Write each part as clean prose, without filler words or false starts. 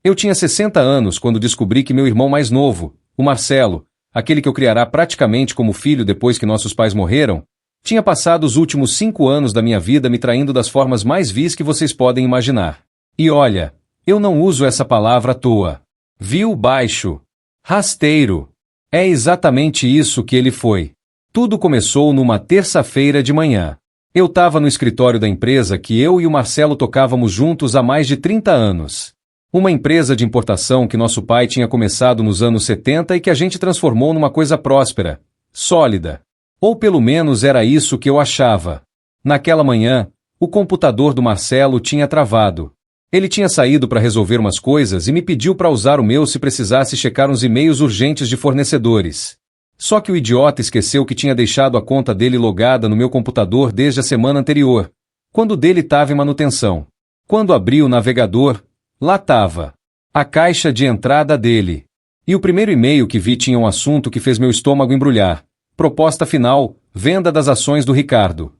Eu tinha 60 anos quando descobri que meu irmão mais novo, o Marcelo, aquele que eu criará praticamente como filho depois que nossos pais morreram, tinha passado os últimos 5 anos da minha vida me traindo das formas mais vis que vocês podem imaginar. E olha, eu não uso essa palavra à toa. Vil, baixo, rasteiro. É exatamente isso que ele foi. Tudo começou numa terça-feira de manhã. Eu estava no escritório da empresa que eu e o Marcelo tocávamos juntos há mais de 30 anos. Uma empresa de importação que nosso pai tinha começado nos anos 70 e que a gente transformou numa coisa próspera, sólida. Ou pelo menos era isso que eu achava. Naquela manhã, o computador do Marcelo tinha travado. Ele tinha saído para resolver umas coisas e me pediu para usar o meu se precisasse checar uns e-mails urgentes de fornecedores. Só que o idiota esqueceu que tinha deixado a conta dele logada no meu computador desde a semana anterior, quando o dele estava em manutenção. Quando abri o navegador, lá estava a caixa de entrada dele. E o primeiro e-mail que vi tinha um assunto que fez meu estômago embrulhar. Proposta final, venda das ações do Ricardo.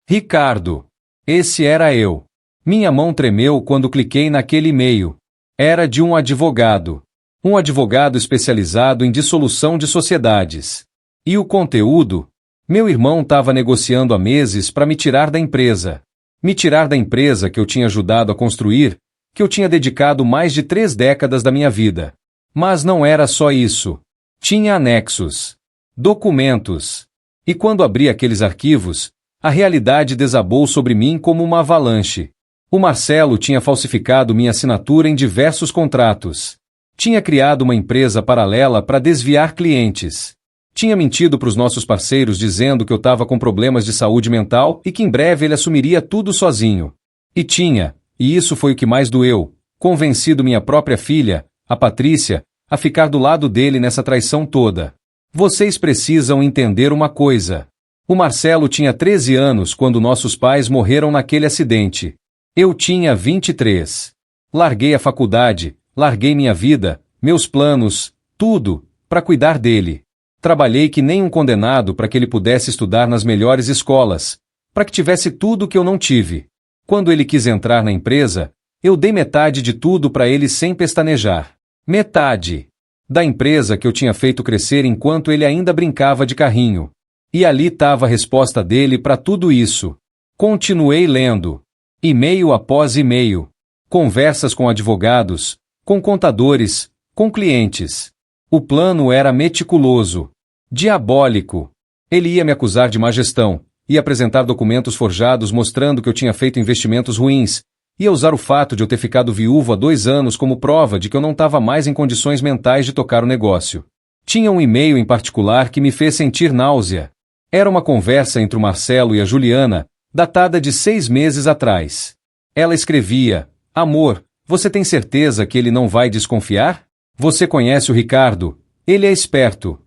Ricardo. Esse era eu. Minha mão tremeu quando cliquei naquele e-mail. Era de um advogado. Um advogado especializado em dissolução de sociedades. E o conteúdo? Meu irmão estava negociando há meses para me tirar da empresa. Me tirar da empresa que eu tinha ajudado a construir, que eu tinha dedicado mais de 3 décadas da minha vida. Mas não era só isso. Tinha anexos. Documentos. E quando abri aqueles arquivos, a realidade desabou sobre mim como uma avalanche. O Marcelo tinha falsificado minha assinatura em diversos contratos. Tinha criado uma empresa paralela para desviar clientes. Tinha mentido para os nossos parceiros dizendo que eu estava com problemas de saúde mental e que em breve ele assumiria tudo sozinho. E tinha, e isso foi o que mais doeu, convencido minha própria filha, a Patrícia, a ficar do lado dele nessa traição toda. Vocês precisam entender uma coisa. O Marcelo tinha 13 anos quando nossos pais morreram naquele acidente. Eu tinha 23. Larguei a faculdade, larguei minha vida, meus planos, tudo, para cuidar dele. Trabalhei que nem um condenado para que ele pudesse estudar nas melhores escolas, para que tivesse tudo que eu não tive. Quando ele quis entrar na empresa, eu dei metade de tudo para ele sem pestanejar. Metade da empresa que eu tinha feito crescer enquanto ele ainda brincava de carrinho. E ali estava a resposta dele para tudo isso. Continuei lendo. E-mail após e-mail. Conversas com advogados, com contadores, com clientes. O plano era meticuloso. Diabólico. Ele ia me acusar de má gestão, ia apresentar documentos forjados mostrando que eu tinha feito investimentos ruins, ia usar o fato de eu ter ficado viúvo há 2 anos como prova de que eu não estava mais em condições mentais de tocar o negócio. Tinha um e-mail em particular que me fez sentir náusea. Era uma conversa entre o Marcelo e a Juliana, datada de 6 meses atrás. Ela escrevia: Amor, você tem certeza que ele não vai desconfiar? Você conhece o Ricardo, ele é esperto.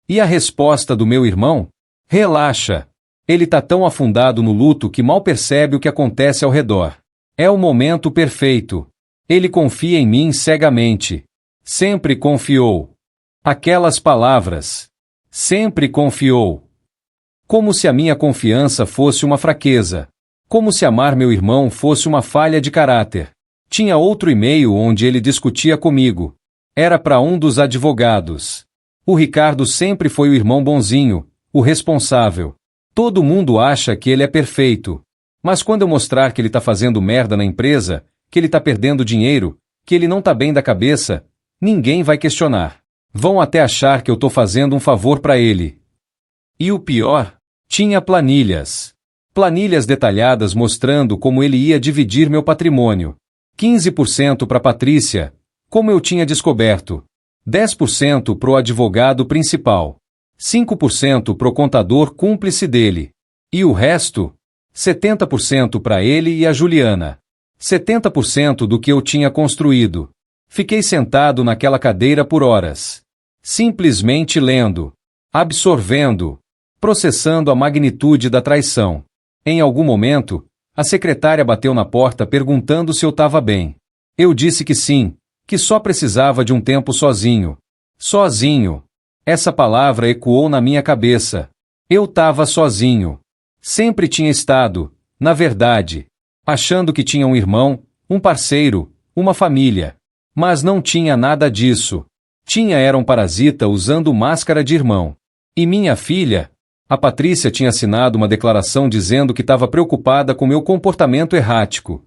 E a resposta do meu irmão? Relaxa. Ele tá tão afundado no luto que mal percebe o que acontece ao redor. É o momento perfeito. Ele confia em mim cegamente. Sempre confiou. Aquelas palavras. Sempre confiou. Como se a minha confiança fosse uma fraqueza. Como se amar meu irmão fosse uma falha de caráter. Tinha outro e-mail onde ele discutia comigo. Era para um dos advogados. O Ricardo sempre foi o irmão bonzinho, o responsável. Todo mundo acha que ele é perfeito. Mas quando eu mostrar que ele tá fazendo merda na empresa, que ele tá perdendo dinheiro, que ele não tá bem da cabeça, ninguém vai questionar. Vão até achar que eu tô fazendo um favor para ele. E o pior? Tinha planilhas. Planilhas detalhadas mostrando como ele ia dividir meu patrimônio. 15% para Patrícia, como eu tinha descoberto. 10% pro advogado principal. 5% pro contador cúmplice dele. E o resto? 70% para ele e a Juliana. 70% do que eu tinha construído. Fiquei sentado naquela cadeira por horas. Simplesmente lendo. Absorvendo. Processando a magnitude da traição. Em algum momento, a secretária bateu na porta perguntando se eu estava bem. Eu disse que sim, que só precisava de um tempo sozinho. Sozinho. Essa palavra ecoou na minha cabeça. Eu estava sozinho. Sempre tinha estado, na verdade, achando que tinha um irmão, um parceiro, uma família. Mas não tinha nada disso. Era um parasita usando máscara de irmão. E minha filha? A Patrícia tinha assinado uma declaração dizendo que estava preocupada com meu comportamento errático.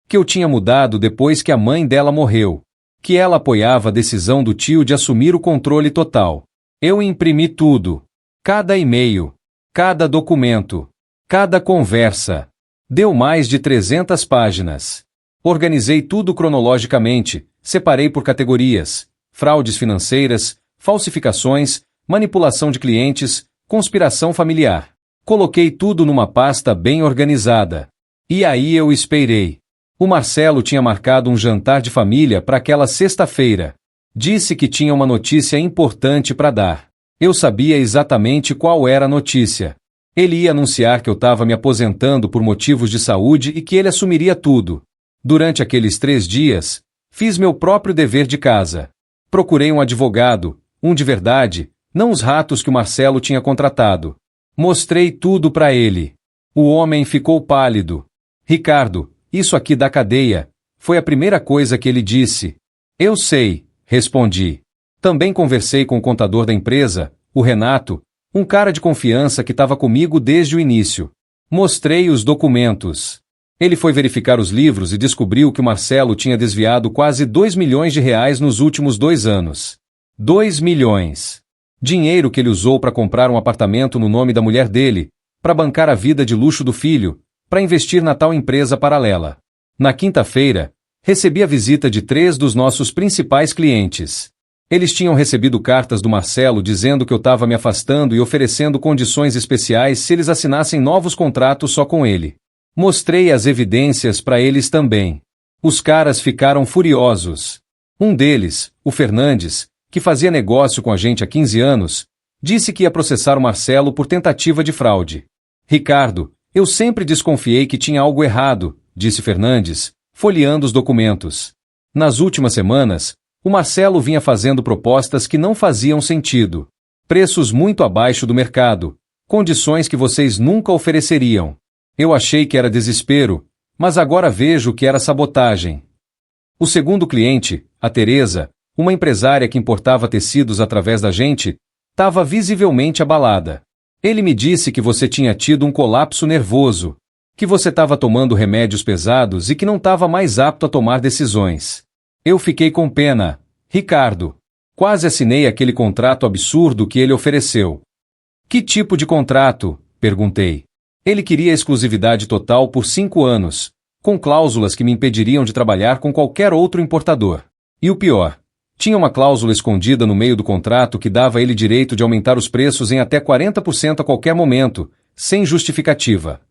Que eu tinha mudado depois que a mãe dela morreu. Que ela apoiava a decisão do tio de assumir o controle total. Eu imprimi tudo. Cada e-mail. Cada documento. Cada conversa. Deu mais de 300 páginas. Organizei tudo cronologicamente, separei por categorias: fraudes financeiras, falsificações, manipulação de clientes, conspiração familiar. Coloquei tudo numa pasta bem organizada. E aí eu esperei. O Marcelo tinha marcado um jantar de família para aquela sexta-feira. Disse que tinha uma notícia importante para dar. Eu sabia exatamente qual era a notícia. Ele ia anunciar que eu estava me aposentando por motivos de saúde e que ele assumiria tudo. Durante aqueles 3 dias, fiz meu próprio dever de casa. Procurei um advogado, um de verdade, não os ratos que o Marcelo tinha contratado. Mostrei tudo para ele. O homem ficou pálido. Ricardo, isso aqui da cadeia, foi a primeira coisa que ele disse. Eu sei, respondi. Também conversei com o contador da empresa, o Renato, um cara de confiança que estava comigo desde o início. Mostrei os documentos. Ele foi verificar os livros e descobriu que o Marcelo tinha desviado quase 2 milhões de reais nos últimos 2 anos. 2 milhões. Dinheiro que ele usou para comprar um apartamento no nome da mulher dele, para bancar a vida de luxo do filho, para investir na tal empresa paralela. Na quinta-feira, recebi a visita de 3 dos nossos principais clientes. Eles tinham recebido cartas do Marcelo dizendo que eu estava me afastando e oferecendo condições especiais se eles assinassem novos contratos só com ele. Mostrei as evidências para eles também. Os caras ficaram furiosos. Um deles, o Fernandes, que fazia negócio com a gente há 15 anos, disse que ia processar o Marcelo por tentativa de fraude. Ricardo, eu sempre desconfiei que tinha algo errado, disse Fernandes, folheando os documentos. Nas últimas semanas, o Marcelo vinha fazendo propostas que não faziam sentido. Preços muito abaixo do mercado, condições que vocês nunca ofereceriam. Eu achei que era desespero, mas agora vejo que era sabotagem. O segundo cliente, a Teresa, uma empresária que importava tecidos através da gente, estava visivelmente abalada. Ele me disse que você tinha tido um colapso nervoso, que você estava tomando remédios pesados e que não estava mais apto a tomar decisões. Eu fiquei com pena, Ricardo. Quase assinei aquele contrato absurdo que ele ofereceu. Que tipo de contrato? Perguntei. Ele queria exclusividade total por 5 anos, com cláusulas que me impediriam de trabalhar com qualquer outro importador. E o pior, tinha uma cláusula escondida no meio do contrato que dava ele direito de aumentar os preços em até 40% a qualquer momento, sem justificativa.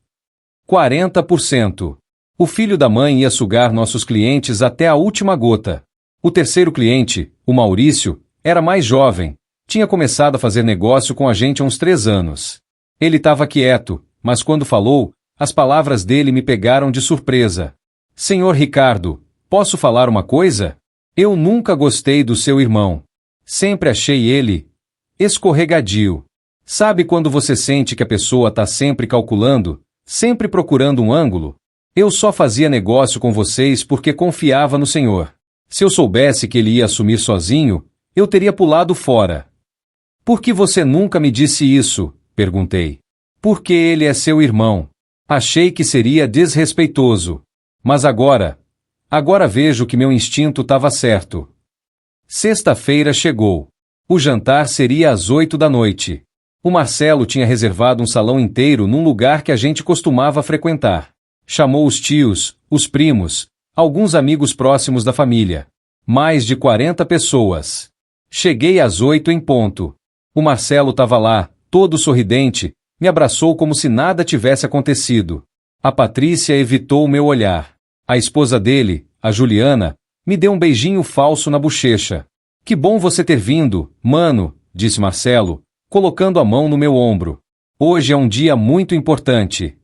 40%. O filho da mãe ia sugar nossos clientes até a última gota. O terceiro cliente, o Maurício, era mais jovem, tinha começado a fazer negócio com a gente há uns 3 anos. Ele estava quieto, mas quando falou, as palavras dele me pegaram de surpresa. Senhor Ricardo, posso falar uma coisa? Eu nunca gostei do seu irmão. Sempre achei ele escorregadio. Sabe quando você sente que a pessoa está sempre calculando, sempre procurando um ângulo? Eu só fazia negócio com vocês porque confiava no senhor. Se eu soubesse que ele ia assumir sozinho, eu teria pulado fora. Por que você nunca me disse isso? Perguntei. Porque ele é seu irmão. Achei que seria desrespeitoso. Mas agora vejo que meu instinto estava certo. Sexta-feira chegou. O jantar seria às 8 da noite. O Marcelo tinha reservado um salão inteiro num lugar que a gente costumava frequentar. Chamou os tios, os primos, alguns amigos próximos da família. Mais de 40 pessoas. Cheguei às 8 em ponto. O Marcelo estava lá, todo sorridente, me abraçou como se nada tivesse acontecido. A Patrícia evitou o meu olhar. A esposa dele, a Juliana, me deu um beijinho falso na bochecha. Que bom você ter vindo, mano, disse Marcelo, colocando a mão no meu ombro. Hoje é um dia muito importante.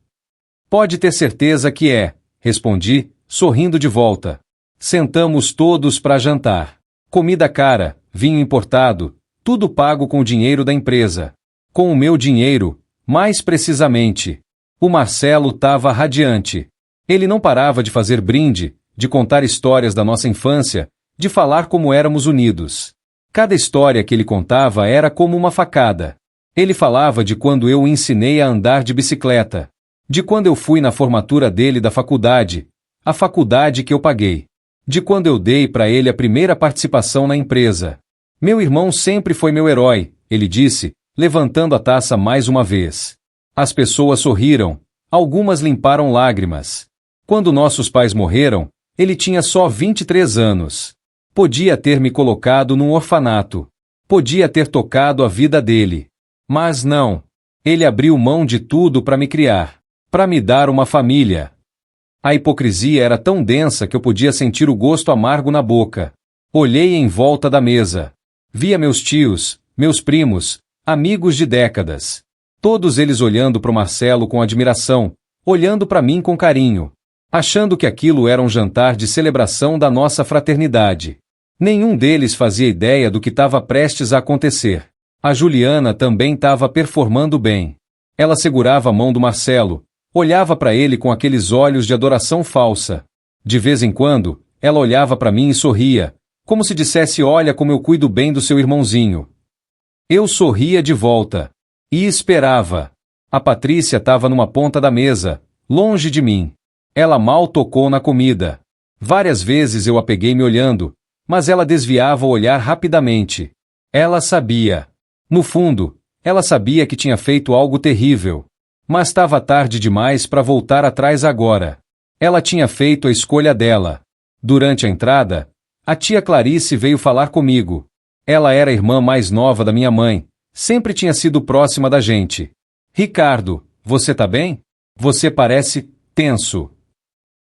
Pode ter certeza que é, respondi, sorrindo de volta. Sentamos todos para jantar. Comida cara, vinho importado, tudo pago com o dinheiro da empresa. Com o meu dinheiro, mais precisamente. O Marcelo estava radiante. Ele não parava de fazer brinde, de contar histórias da nossa infância, de falar como éramos unidos. Cada história que ele contava era como uma facada. Ele falava de quando eu o ensinei a andar de bicicleta, de quando eu fui na formatura dele da faculdade, a faculdade que eu paguei, de quando eu dei para ele a primeira participação na empresa. Meu irmão sempre foi meu herói, ele disse, levantando a taça mais uma vez. As pessoas sorriram, algumas limparam lágrimas. Quando nossos pais morreram, ele tinha só 23 anos. Podia ter me colocado num orfanato. Podia ter tocado a vida dele. Mas não. Ele abriu mão de tudo para me criar, para me dar uma família. A hipocrisia era tão densa que eu podia sentir o gosto amargo na boca. Olhei em volta da mesa. Via meus tios, meus primos, amigos de décadas. Todos eles olhando para o Marcelo com admiração, olhando para mim com carinho, achando que aquilo era um jantar de celebração da nossa fraternidade. Nenhum deles fazia ideia do que estava prestes a acontecer. A Juliana também estava performando bem. Ela segurava a mão do Marcelo, olhava para ele com aqueles olhos de adoração falsa. De vez em quando, ela olhava para mim e sorria, como se dissesse: olha como eu cuido bem do seu irmãozinho. Eu sorria de volta. E esperava. A Patrícia estava numa ponta da mesa, longe de mim. Ela mal tocou na comida. Várias vezes eu a peguei me olhando, mas ela desviava o olhar rapidamente. Ela sabia. No fundo, ela sabia que tinha feito algo terrível. Mas estava tarde demais para voltar atrás agora. Ela tinha feito a escolha dela. Durante a entrada, a tia Clarice veio falar comigo. Ela era a irmã mais nova da minha mãe, sempre tinha sido próxima da gente. Ricardo, você tá bem? Você parece tenso.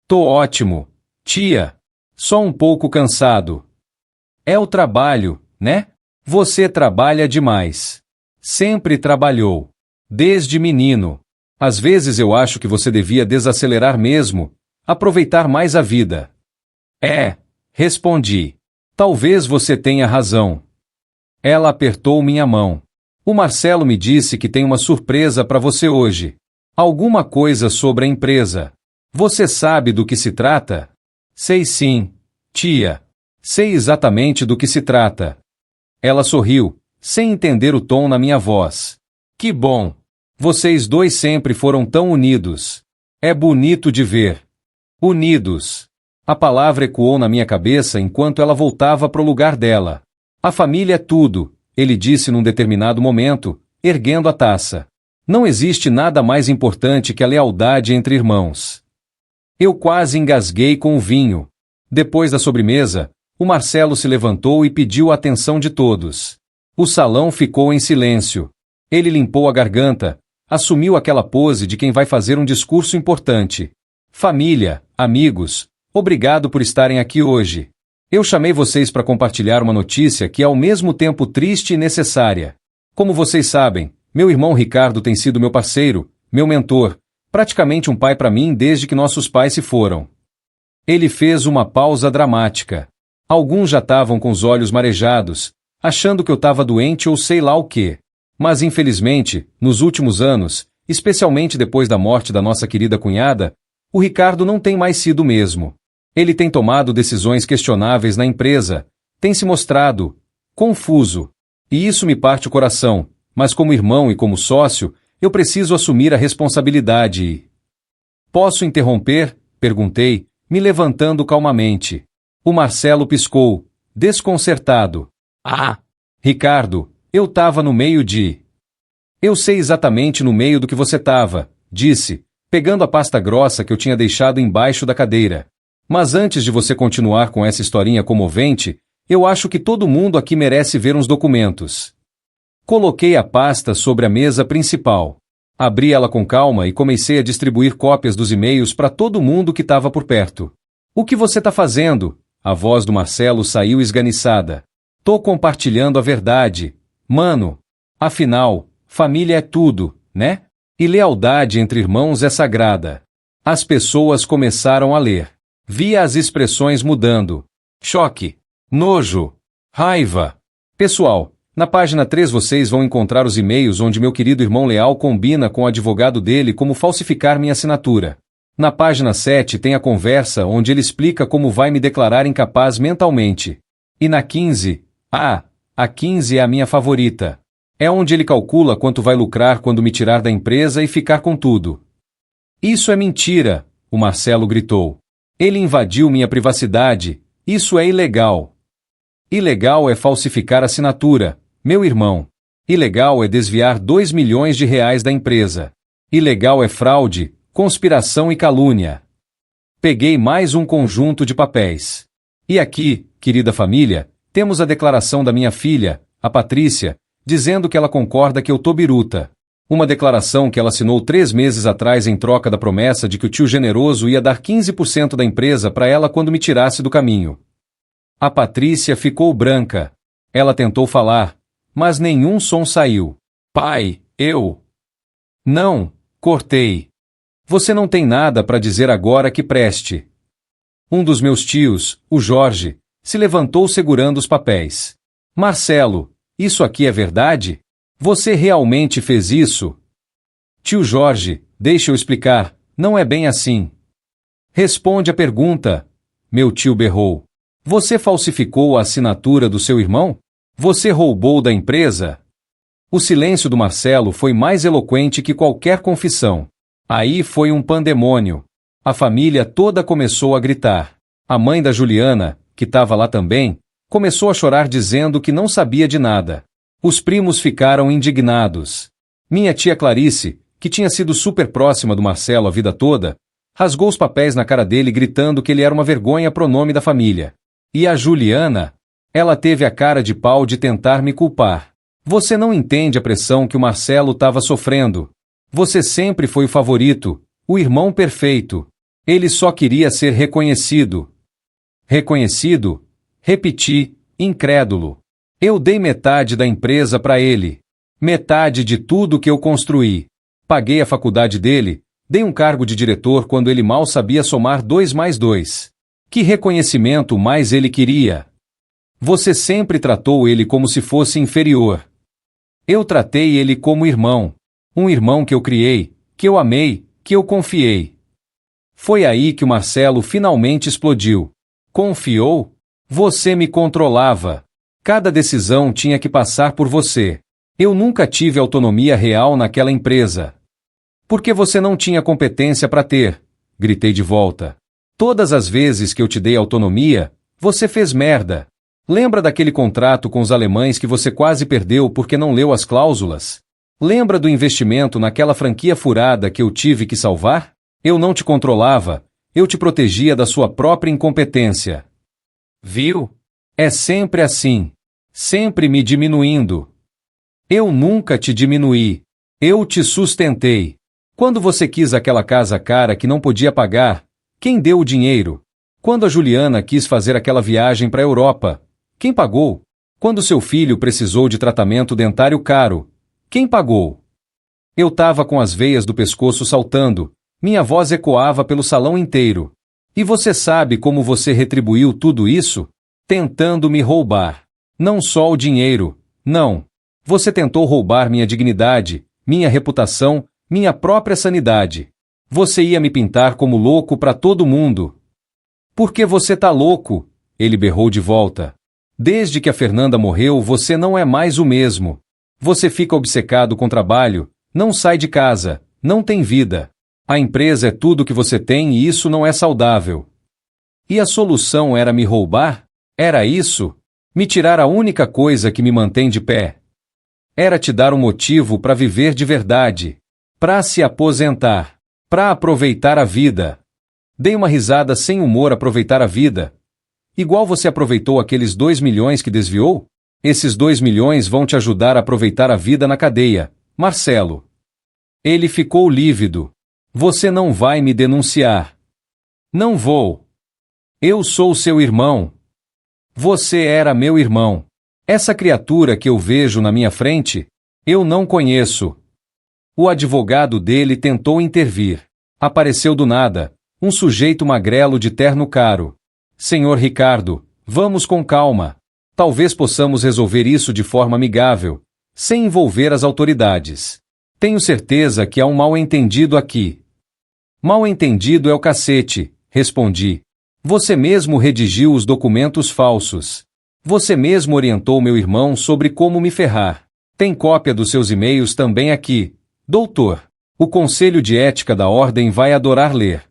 Tô ótimo, tia. Só um pouco cansado. É o trabalho, né? Você trabalha demais. Sempre trabalhou. Desde menino. Às vezes eu acho que você devia desacelerar mesmo, aproveitar mais a vida. É, respondi. Talvez você tenha razão. Ela apertou minha mão. O Marcelo me disse que tem uma surpresa para você hoje. Alguma coisa sobre a empresa. Você sabe do que se trata? Sei sim, tia. Sei exatamente do que se trata. Ela sorriu, sem entender o tom na minha voz. Que bom. Vocês dois sempre foram tão unidos. É bonito de ver. Unidos. A palavra ecoou na minha cabeça enquanto ela voltava para o lugar dela. A família é tudo, ele disse num determinado momento, erguendo a taça. Não existe nada mais importante que a lealdade entre irmãos. Eu quase engasguei com o vinho. Depois da sobremesa, o Marcelo se levantou e pediu a atenção de todos. O salão ficou em silêncio. Ele limpou a garganta, assumiu aquela pose de quem vai fazer um discurso importante. Família, amigos, obrigado por estarem aqui hoje. Eu chamei vocês para compartilhar uma notícia que é ao mesmo tempo triste e necessária. Como vocês sabem, meu irmão Ricardo tem sido meu parceiro, meu mentor, praticamente um pai para mim desde que nossos pais se foram. Ele fez uma pausa dramática. Alguns já estavam com os olhos marejados, achando que eu estava doente ou sei lá o quê. Mas infelizmente, nos últimos anos, especialmente depois da morte da nossa querida cunhada, o Ricardo não tem mais sido o mesmo. Ele tem tomado decisões questionáveis na empresa, tem se mostrado confuso. E isso me parte o coração, mas como irmão e como sócio, eu preciso assumir a responsabilidade e... Posso interromper? Perguntei, me levantando calmamente. O Marcelo piscou, desconcertado. Ah! Ricardo, eu tava no meio de... Eu sei exatamente no meio do que você tava, disse, pegando a pasta grossa que eu tinha deixado embaixo da cadeira. Mas antes de você continuar com essa historinha comovente, eu acho que todo mundo aqui merece ver uns documentos. Coloquei a pasta sobre a mesa principal. Abri ela com calma e comecei a distribuir cópias dos e-mails para todo mundo que estava por perto. O que você tá fazendo? A voz do Marcelo saiu esganiçada. Tô compartilhando a verdade. Mano. Afinal, família é tudo, né? E lealdade entre irmãos é sagrada. As pessoas começaram a ler. Via as expressões mudando. Choque. Nojo. Raiva. Pessoal, na página 3 vocês vão encontrar os e-mails onde meu querido irmão Leal combina com o advogado dele como falsificar minha assinatura. Na página 7 tem a conversa onde ele explica como vai me declarar incapaz mentalmente. E na 15, a 15 é a minha favorita. É onde ele calcula quanto vai lucrar quando me tirar da empresa e ficar com tudo. Isso é mentira, o Marcelo gritou. Ele invadiu minha privacidade, isso é ilegal. Ilegal é falsificar assinatura, meu irmão. Ilegal é desviar 2 milhões de reais da empresa. Ilegal é fraude, conspiração e calúnia. Peguei mais um conjunto de papéis. E aqui, querida família, temos a declaração da minha filha, a Patrícia, dizendo que ela concorda que eu tô biruta. Uma declaração que ela assinou 3 meses atrás em troca da promessa de que o tio generoso ia dar 15% da empresa para ela quando me tirasse do caminho. A Patrícia ficou branca. Ela tentou falar, mas nenhum som saiu. Pai, eu... Não, cortei. Você não tem nada para dizer agora que preste. Um dos meus tios, o Jorge, se levantou segurando os papéis. Marcelo, isso aqui é verdade? Você realmente fez isso? Tio Jorge, deixa eu explicar, não é bem assim. Responde a pergunta, meu tio berrou. Você falsificou a assinatura do seu irmão? Você roubou da empresa? O silêncio do Marcelo foi mais eloquente que qualquer confissão. Aí foi um pandemônio. A família toda começou a gritar. A mãe da Juliana, que estava lá também, começou a chorar dizendo que não sabia de nada. Os primos ficaram indignados. Minha tia Clarice, que tinha sido super próxima do Marcelo a vida toda, rasgou os papéis na cara dele gritando que ele era uma vergonha pro nome da família. E a Juliana? Ela teve a cara de pau de tentar me culpar. Você não entende a pressão que o Marcelo estava sofrendo. Você sempre foi o favorito, o irmão perfeito. Ele só queria ser reconhecido. Reconhecido? Repeti, incrédulo. Eu dei metade da empresa para ele. Metade de tudo que eu construí. Paguei a faculdade dele, dei um cargo de diretor quando ele mal sabia somar 2 mais 2. Que reconhecimento mais ele queria? Você sempre tratou ele como se fosse inferior. Eu tratei ele como irmão. Um irmão que eu criei, que eu amei, que eu confiei. Foi aí que o Marcelo finalmente explodiu. Confiou? Você me controlava. Cada decisão tinha que passar por você. Eu nunca tive autonomia real naquela empresa. Porque você não tinha competência para ter, gritei de volta. Todas as vezes que eu te dei autonomia, você fez merda. Lembra daquele contrato com os alemães que você quase perdeu porque não leu as cláusulas? Lembra do investimento naquela franquia furada que eu tive que salvar? Eu não te controlava, eu te protegia da sua própria incompetência. Viu? É sempre assim. Sempre me diminuindo. Eu nunca te diminuí. Eu te sustentei. Quando você quis aquela casa cara que não podia pagar, quem deu o dinheiro? Quando a Juliana quis fazer aquela viagem para a Europa, quem pagou? Quando seu filho precisou de tratamento dentário caro, quem pagou? Eu tava com as veias do pescoço saltando, minha voz ecoava pelo salão inteiro. E você sabe como você retribuiu tudo isso? Tentando me roubar. Não só o dinheiro, não. Você tentou roubar minha dignidade, minha reputação, minha própria sanidade. Você ia me pintar como louco para todo mundo. Porque você tá louco, ele berrou de volta. Desde que a Fernanda morreu, você não é mais o mesmo. Você fica obcecado com trabalho, não sai de casa, não tem vida. A empresa é tudo que você tem e isso não é saudável. E a solução era me roubar? Era isso? Me tirar a única coisa que me mantém de pé? Era te dar um motivo para viver de verdade, para se aposentar, para aproveitar a vida. Dei uma risada sem humor. Aproveitar a vida. Igual você aproveitou aqueles 2 milhões que desviou? Esses 2 milhões vão te ajudar a aproveitar a vida na cadeia, Marcelo. Ele ficou lívido. Você não vai me denunciar. Não vou. Eu sou seu irmão. Você era meu irmão. Essa criatura que eu vejo na minha frente, eu não conheço. O advogado dele tentou intervir. Apareceu do nada, um sujeito magrelo de terno caro. Senhor Ricardo, vamos com calma. Talvez possamos resolver isso de forma amigável, sem envolver as autoridades. Tenho certeza que há um mal-entendido aqui. Mal entendido é o cacete, respondi. Você mesmo redigiu os documentos falsos. Você mesmo orientou meu irmão sobre como me ferrar. Tem cópia dos seus e-mails também aqui. Doutor, o Conselho de Ética da Ordem vai adorar ler.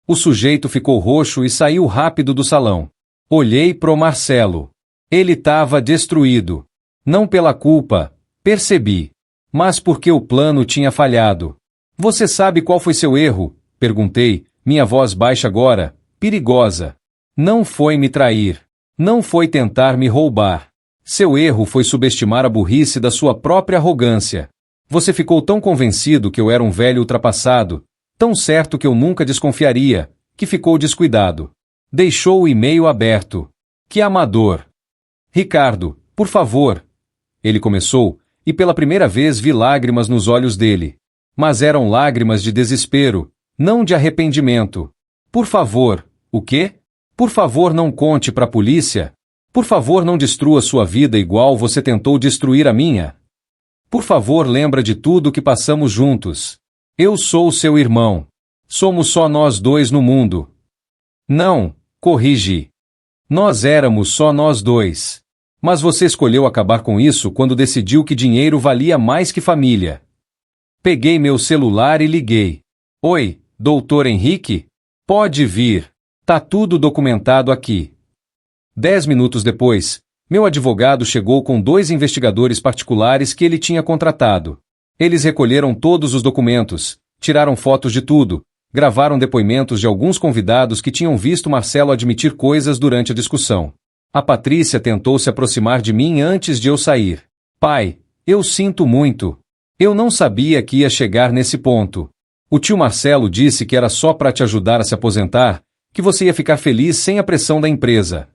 O sujeito ficou roxo e saiu rápido do salão. Olhei pro Marcelo. Ele estava destruído. Não pela culpa, percebi. Mas porque o plano tinha falhado. Você sabe qual foi seu erro? Perguntei, minha voz baixa agora, perigosa. Não foi me trair. Não foi tentar me roubar. Seu erro foi subestimar a burrice da sua própria arrogância. Você ficou tão convencido que eu era um velho ultrapassado, tão certo que eu nunca desconfiaria, que ficou descuidado. Deixou o e-mail aberto. Que amador. Ricardo, por favor. Ele começou, e pela primeira vez vi lágrimas nos olhos dele. Mas eram lágrimas de desespero, não de arrependimento. Por favor, o quê? Por favor, não conte para a polícia. Por favor, não destrua sua vida igual você tentou destruir a minha. Por favor, lembra de tudo que passamos juntos. Eu sou seu irmão. Somos só nós dois no mundo. Não, corrigi. Nós éramos só nós dois. Mas você escolheu acabar com isso quando decidiu que dinheiro valia mais que família. Peguei meu celular e liguei. Oi, doutor Henrique? Pode vir. Tá tudo documentado aqui. 10 minutos depois, meu advogado chegou com 2 investigadores particulares que ele tinha contratado. Eles recolheram todos os documentos, tiraram fotos de tudo, gravaram depoimentos de alguns convidados que tinham visto Marcelo admitir coisas durante a discussão. A Patrícia tentou se aproximar de mim antes de eu sair. Pai, eu sinto muito. Eu não sabia que ia chegar nesse ponto. O tio Marcelo disse que era só para te ajudar a se aposentar, que você ia ficar feliz sem a pressão da empresa.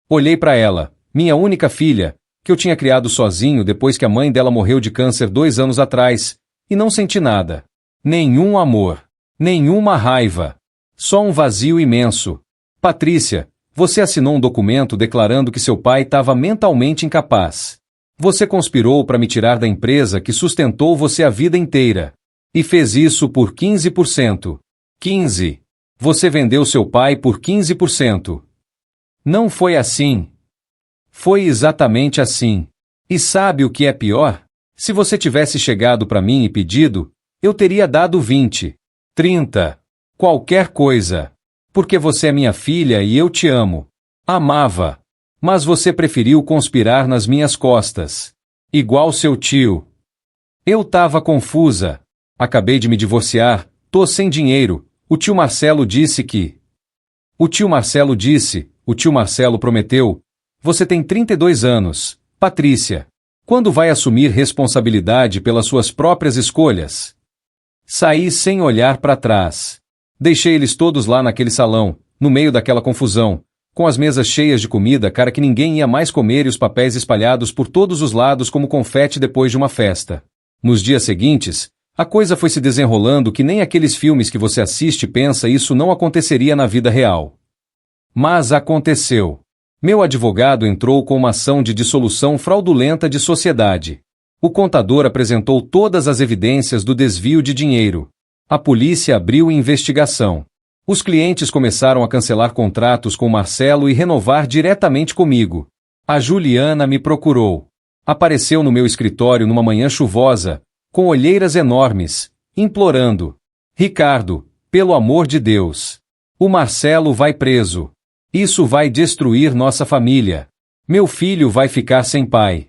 Olhei para ela, minha única filha, que eu tinha criado sozinho depois que a mãe dela morreu de câncer 2 anos atrás, e não senti nada. Nenhum amor. Nenhuma raiva. Só um vazio imenso. Patrícia, você assinou um documento declarando que seu pai estava mentalmente incapaz. Você conspirou para me tirar da empresa que sustentou você a vida inteira. E fez isso por 15%. 15%. Você vendeu seu pai por 15%. Não foi assim. Foi exatamente assim. E sabe o que é pior? Se você tivesse chegado para mim e pedido, eu teria dado 20, 30, qualquer coisa. Porque você é minha filha e eu te amo. Amava. Mas você preferiu conspirar nas minhas costas. Igual seu tio. Eu tava confusa. Acabei de me divorciar, tô sem dinheiro. O tio Marcelo disse que... O tio Marcelo prometeu. Você tem 32 anos, Patrícia. Quando vai assumir responsabilidade pelas suas próprias escolhas? Saí sem olhar para trás. Deixei eles todos lá naquele salão, no meio daquela confusão, com as mesas cheias de comida, cara que ninguém ia mais comer e os papéis espalhados por todos os lados como confete depois de uma festa. Nos dias seguintes, a coisa foi se desenrolando que nem aqueles filmes que você assiste e pensa isso não aconteceria na vida real. Mas aconteceu. Meu advogado entrou com uma ação de dissolução fraudulenta de sociedade. O contador apresentou todas as evidências do desvio de dinheiro. A polícia abriu investigação. Os clientes começaram a cancelar contratos com Marcelo e renovar diretamente comigo. A Juliana me procurou. Apareceu no meu escritório numa manhã chuvosa, com olheiras enormes, implorando. Ricardo, pelo amor de Deus. O Marcelo vai preso. Isso vai destruir nossa família. Meu filho vai ficar sem pai.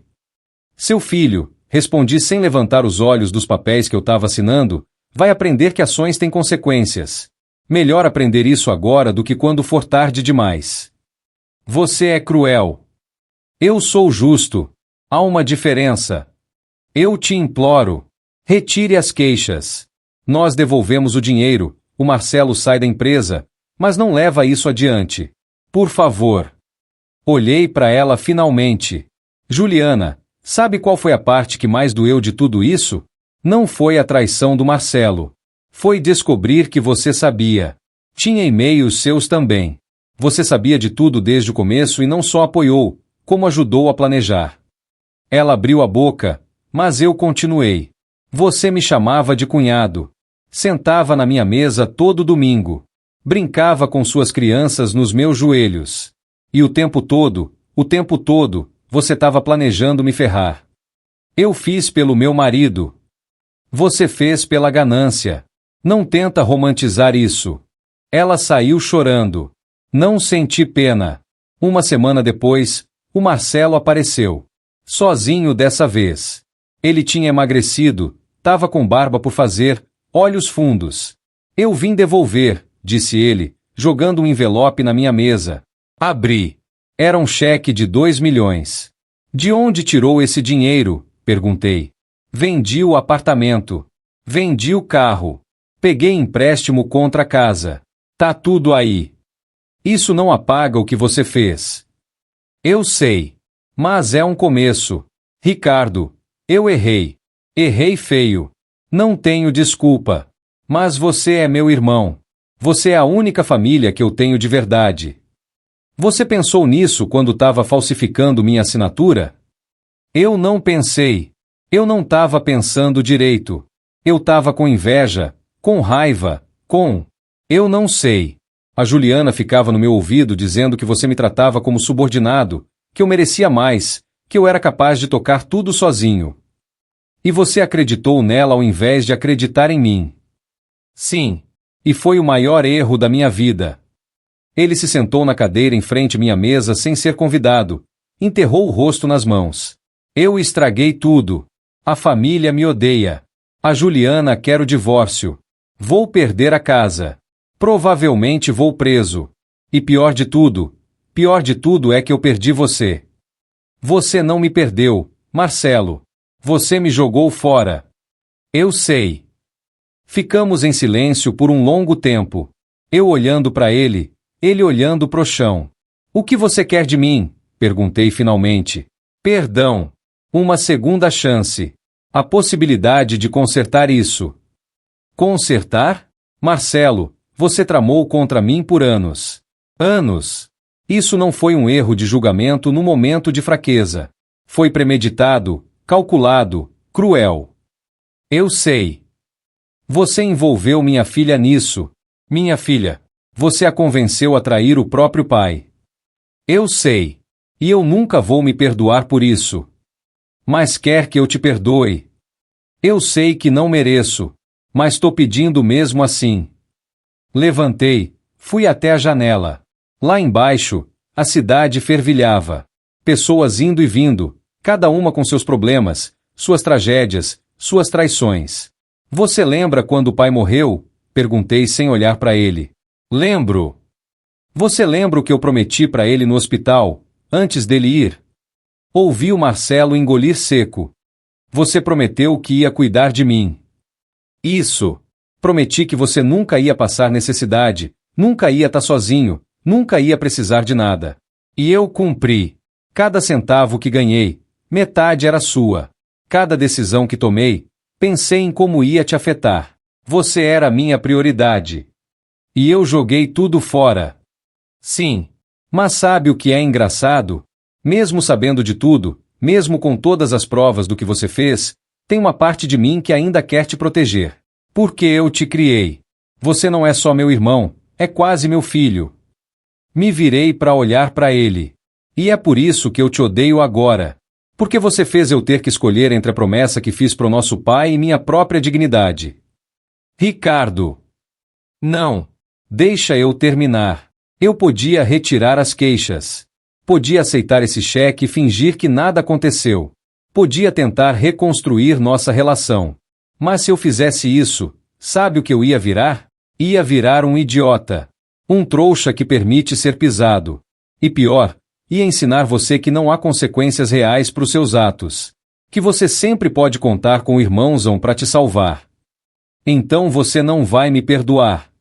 Seu filho, respondi sem levantar os olhos dos papéis que eu estava assinando, vai aprender que ações têm consequências. Melhor aprender isso agora do que quando for tarde demais. Você é cruel. Eu sou justo. Há uma diferença. Eu te imploro. Retire as queixas. Nós devolvemos o dinheiro, o Marcelo sai da empresa, mas não leva isso adiante. Por favor. Olhei para ela finalmente. Juliana, sabe qual foi a parte que mais doeu de tudo isso? Não foi a traição do Marcelo. Foi descobrir que você sabia. Tinha e-mails seus também. Você sabia de tudo desde o começo e não só apoiou, como ajudou a planejar. Ela abriu a boca, mas eu continuei. Você me chamava de cunhado. Sentava na minha mesa todo domingo. Brincava com suas crianças nos meus joelhos. E o tempo todo, você estava planejando me ferrar. Eu fiz pelo meu marido. Você fez pela ganância. Não tenta romantizar isso. Ela saiu chorando. Não senti pena. Uma semana depois, o Marcelo apareceu. Sozinho dessa vez. Ele tinha emagrecido, tava com barba por fazer, olhos fundos. Eu vim devolver, disse ele, jogando um envelope na minha mesa. Abri. Era um cheque de 2 milhões. De onde tirou esse dinheiro? Perguntei. Vendi o apartamento. Vendi o carro. Peguei empréstimo contra a casa. Tá tudo aí. Isso não apaga o que você fez. Eu sei. Mas é um começo. Ricardo, eu errei. Errei feio. Não tenho desculpa. Mas você é meu irmão. Você é a única família que eu tenho de verdade. Você pensou nisso quando estava falsificando minha assinatura? Eu não pensei. Eu não estava pensando direito. Eu estava com inveja, com raiva, Eu não sei. A Juliana ficava no meu ouvido dizendo que você me tratava como subordinado, que eu merecia mais, que eu era capaz de tocar tudo sozinho. E você acreditou nela ao invés de acreditar em mim. Sim. E foi o maior erro da minha vida. Ele se sentou na cadeira em frente à minha mesa sem ser convidado, enterrou o rosto nas mãos. Eu estraguei tudo. A família me odeia. A Juliana quer o divórcio. Vou perder a casa. Provavelmente vou preso. E pior de tudo é que eu perdi você. Você não me perdeu, Marcelo. Você me jogou fora. Eu sei. Ficamos em silêncio por um longo tempo. Eu olhando para ele olhando pro chão. O que você quer de mim? Perguntei finalmente. Perdão. Uma segunda chance. A possibilidade de consertar isso. Consertar? Marcelo, você tramou contra mim por anos. Anos. Isso não foi um erro de julgamento no momento de fraqueza. Foi premeditado, calculado, cruel. Eu sei. Você envolveu minha filha nisso. Minha filha. Você a convenceu a trair o próprio pai. Eu sei. E eu nunca vou me perdoar por isso. Mas quer que eu te perdoe? Eu sei que não mereço, mas tô pedindo mesmo assim. Levantei, fui até a janela. Lá embaixo, a cidade fervilhava. Pessoas indo e vindo, cada uma com seus problemas, suas tragédias, suas traições. Você lembra quando o pai morreu? Perguntei sem olhar para ele. Lembro. Você lembra o que eu prometi para ele no hospital, antes dele ir? Ouvi o Marcelo engolir seco. Você prometeu que ia cuidar de mim. Isso. Prometi que você nunca ia passar necessidade, nunca ia estar sozinho, nunca ia precisar de nada. E eu cumpri. Cada centavo que ganhei, metade era sua. Cada decisão que tomei, pensei em como ia te afetar. Você era a minha prioridade. E eu joguei tudo fora. Sim. Mas sabe o que é engraçado? Mesmo sabendo de tudo, mesmo com todas as provas do que você fez, tem uma parte de mim que ainda quer te proteger. Porque eu te criei. Você não é só meu irmão, é quase meu filho. Me virei para olhar para ele. E é por isso que eu te odeio agora. Porque você fez eu ter que escolher entre a promessa que fiz pro nosso pai e minha própria dignidade. Ricardo. Não. Deixa eu terminar. Eu podia retirar as queixas. Podia aceitar esse cheque e fingir que nada aconteceu. Podia tentar reconstruir nossa relação. Mas se eu fizesse isso, sabe o que eu ia virar? Ia virar um idiota. Um trouxa que permite ser pisado. E pior, ia ensinar você que não há consequências reais para os seus atos. Que você sempre pode contar com o irmãozão para te salvar. Então você não vai me perdoar.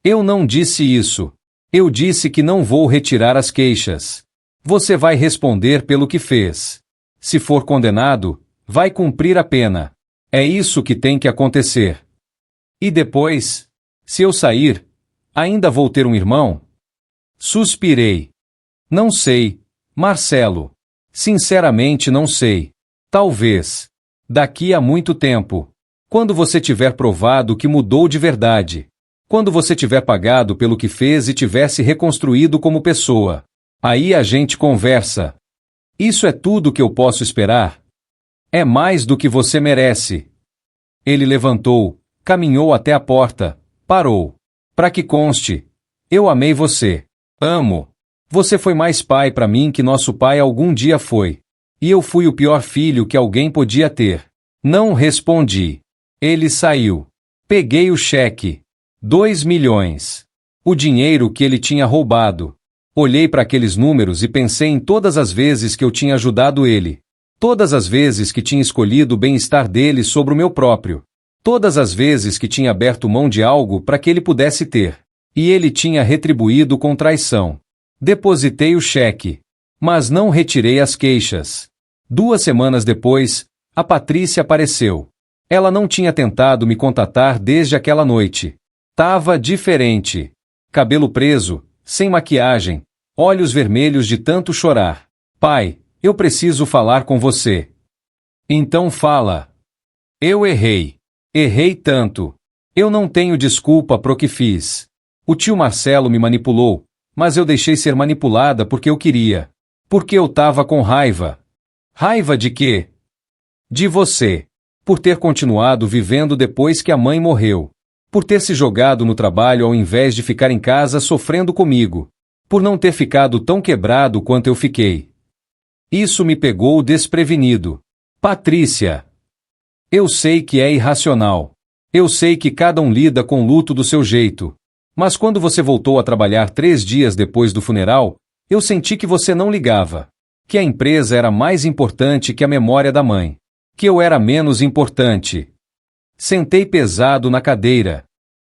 Eu não disse isso. Eu disse que não vou retirar as queixas. Você vai responder pelo que fez. Se for condenado, vai cumprir a pena. É isso que tem que acontecer. E depois? Se eu sair, ainda vou ter um irmão? Suspirei. Não sei, Marcelo. Sinceramente não sei. Talvez. Daqui a muito tempo. Quando você tiver provado que mudou de verdade. Quando você tiver pagado pelo que fez e tiver se reconstruído como pessoa. Aí a gente conversa. Isso é tudo que eu posso esperar? É mais do que você merece. Ele levantou, caminhou até a porta, parou. Para que conste, eu amei você. Amo. Você foi mais pai para mim que nosso pai algum dia foi. E eu fui o pior filho que alguém podia ter. Não respondi. Ele saiu. Peguei o cheque. 2 milhões. O dinheiro que ele tinha roubado. Olhei para aqueles números e pensei em todas as vezes que eu tinha ajudado ele. Todas as vezes que tinha escolhido o bem-estar dele sobre o meu próprio. Todas as vezes que tinha aberto mão de algo para que ele pudesse ter. E ele tinha retribuído com traição. Depositei o cheque. Mas não retirei as queixas. 2 semanas depois, a Patrícia apareceu. Ela não tinha tentado me contatar desde aquela noite. Tava diferente. Cabelo preso, sem maquiagem, olhos vermelhos de tanto chorar. Pai, eu preciso falar com você. Então fala. Eu errei. Errei tanto. Eu não tenho desculpa pro que fiz. O tio Marcelo me manipulou, mas eu deixei ser manipulada porque eu queria. Porque eu tava com raiva. Raiva de quê? De você. Por ter continuado vivendo depois que a mãe morreu. Por ter se jogado no trabalho ao invés de ficar em casa sofrendo comigo. Por não ter ficado tão quebrado quanto eu fiquei. Isso me pegou desprevenido. Patrícia. Eu sei que é irracional. Eu sei que cada um lida com o luto do seu jeito. Mas quando você voltou a trabalhar 3 dias depois do funeral, eu senti que você não ligava. Que a empresa era mais importante que a memória da mãe. Que eu era menos importante. Sentei pesado na cadeira.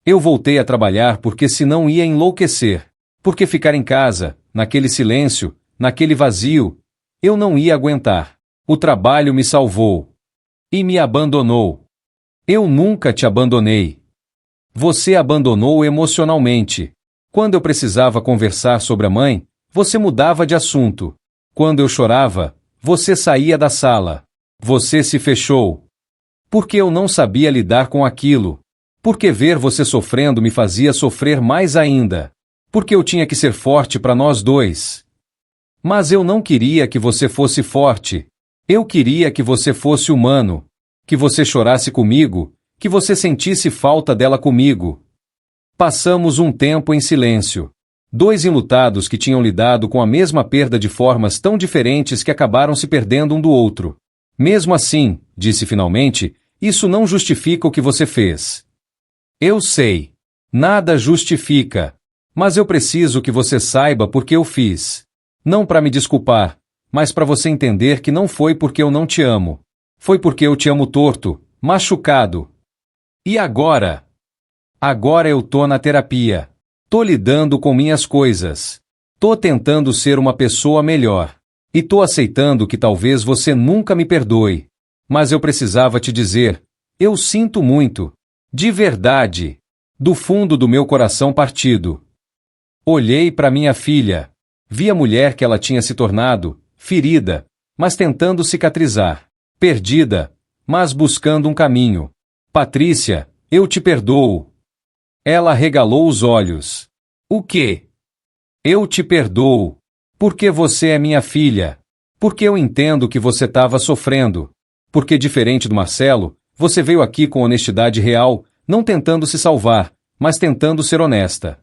Eu voltei a trabalhar porque senão ia enlouquecer. Porque ficar em casa, naquele silêncio, naquele vazio, eu não ia aguentar. O trabalho me salvou. E me abandonou. Eu nunca te abandonei. Você abandonou emocionalmente. Quando eu precisava conversar sobre a mãe, você mudava de assunto. Quando eu chorava, você saía da sala. Você se fechou. Porque eu não sabia lidar com aquilo. Porque ver você sofrendo me fazia sofrer mais ainda. Porque eu tinha que ser forte para nós dois. Mas eu não queria que você fosse forte. Eu queria que você fosse humano. Que você chorasse comigo, que você sentisse falta dela comigo. Passamos um tempo em silêncio. 2 enlutados que tinham lidado com a mesma perda de formas tão diferentes que acabaram se perdendo um do outro. Mesmo assim, disse finalmente, isso não justifica o que você fez. Eu sei. Nada justifica. Mas eu preciso que você saiba por que eu fiz. Não para me desculpar, mas para você entender que não foi porque eu não te amo. Foi porque eu te amo torto, machucado. E agora? Agora eu tô na terapia. Tô lidando com minhas coisas. Tô tentando ser uma pessoa melhor. E tô aceitando que talvez você nunca me perdoe. Mas eu precisava te dizer, eu sinto muito. De verdade. Do fundo do meu coração partido. Olhei para minha filha. Vi a mulher que ela tinha se tornado, ferida, mas tentando cicatrizar. Perdida, mas buscando um caminho. Patrícia, eu te perdoo. Ela regalou os olhos. O quê? Eu te perdoo. Porque você é minha filha. Porque eu entendo que você estava sofrendo. Porque, diferente do Marcelo, você veio aqui com honestidade real, não tentando se salvar, mas tentando ser honesta.